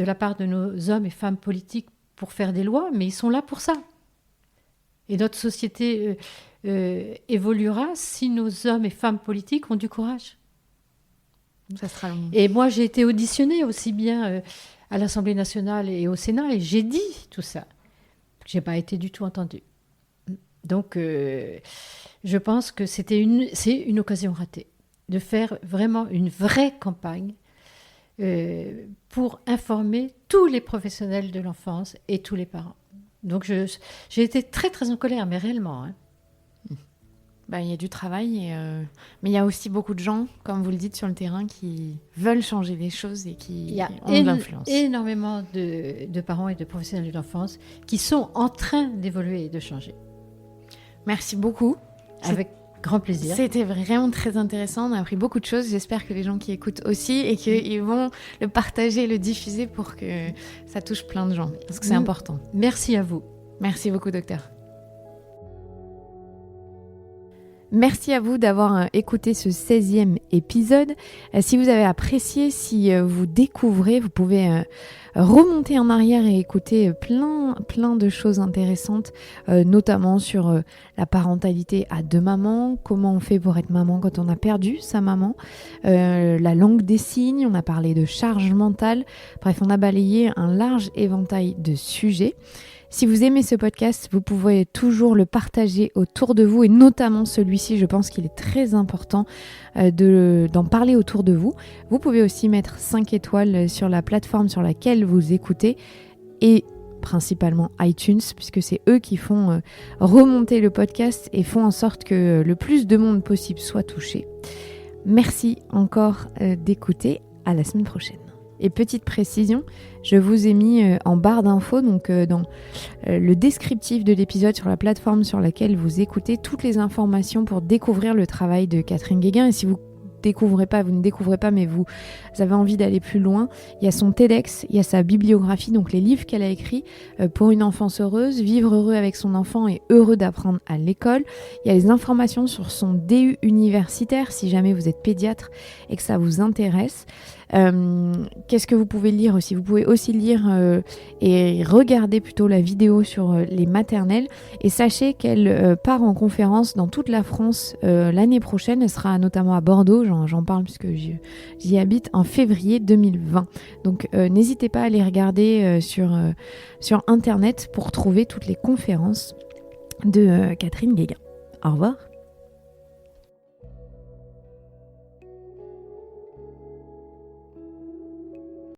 la part de nos hommes et femmes politiques pour faire des lois, mais ils sont là pour ça. Et notre société évoluera si nos hommes et femmes politiques ont du courage. Ça sera long. Et moi, j'ai été auditionnée aussi bien à l'Assemblée nationale et au Sénat, et j'ai dit tout ça. Je n'ai pas été du tout entendue. Donc, je pense que c'est une occasion ratée de faire vraiment une vraie campagne pour informer tous les professionnels de l'enfance et tous les parents. Donc, j'ai été très, très en colère, mais réellement. Il y a du travail, mais il y a aussi beaucoup de gens, comme vous le dites, sur le terrain qui veulent changer les choses et qui ont de l'influence. Il y a énormément de parents et de professionnels de l'enfance qui sont en train d'évoluer et de changer. Merci beaucoup. Avec grand plaisir. C'était vraiment très intéressant. On a appris beaucoup de choses. J'espère que les gens qui écoutent aussi et qu'ils vont le partager, le diffuser pour que ça touche plein de gens. Parce que c'est important. Merci à vous. Merci beaucoup, docteur. Merci à vous d'avoir écouté ce 16e épisode. Si vous avez apprécié, si vous découvrez, vous pouvez remonter en arrière et écouter plein de choses intéressantes, notamment sur la parentalité à deux mamans, comment on fait pour être maman quand on a perdu sa maman, la langue des signes, on a parlé de charge mentale. Bref, on a balayé un large éventail de sujets. Si vous aimez ce podcast, vous pouvez toujours le partager autour de vous et notamment celui-ci, je pense qu'il est très important d'en parler autour de vous. Vous pouvez aussi mettre 5 étoiles sur la plateforme sur laquelle vous écoutez et principalement iTunes puisque c'est eux qui font remonter le podcast et font en sorte que le plus de monde possible soit touché. Merci encore d'écouter. À la semaine prochaine. Et petite précision, je vous ai mis en barre d'infos, donc dans le descriptif de l'épisode sur la plateforme sur laquelle vous écoutez, toutes les informations pour découvrir le travail de Catherine Guéguin. Et si vous ne découvrez pas, mais vous avez envie d'aller plus loin, il y a son TEDx, il y a sa bibliographie, donc les livres qu'elle a écrits pour une enfance heureuse, vivre heureux avec son enfant et heureux d'apprendre à l'école. Il y a les informations sur son DU universitaire, si jamais vous êtes pédiatre et que ça vous intéresse. Qu'est-ce que vous pouvez lire aussi ? Vous pouvez aussi lire et regarder plutôt la vidéo sur les maternelles et sachez qu'elle part en conférence dans toute la France l'année prochaine. Elle sera notamment à Bordeaux, j'en parle puisque j'y habite, en février 2020. Donc n'hésitez pas à aller regarder sur internet pour trouver toutes les conférences de Catherine Guéguin. Au revoir.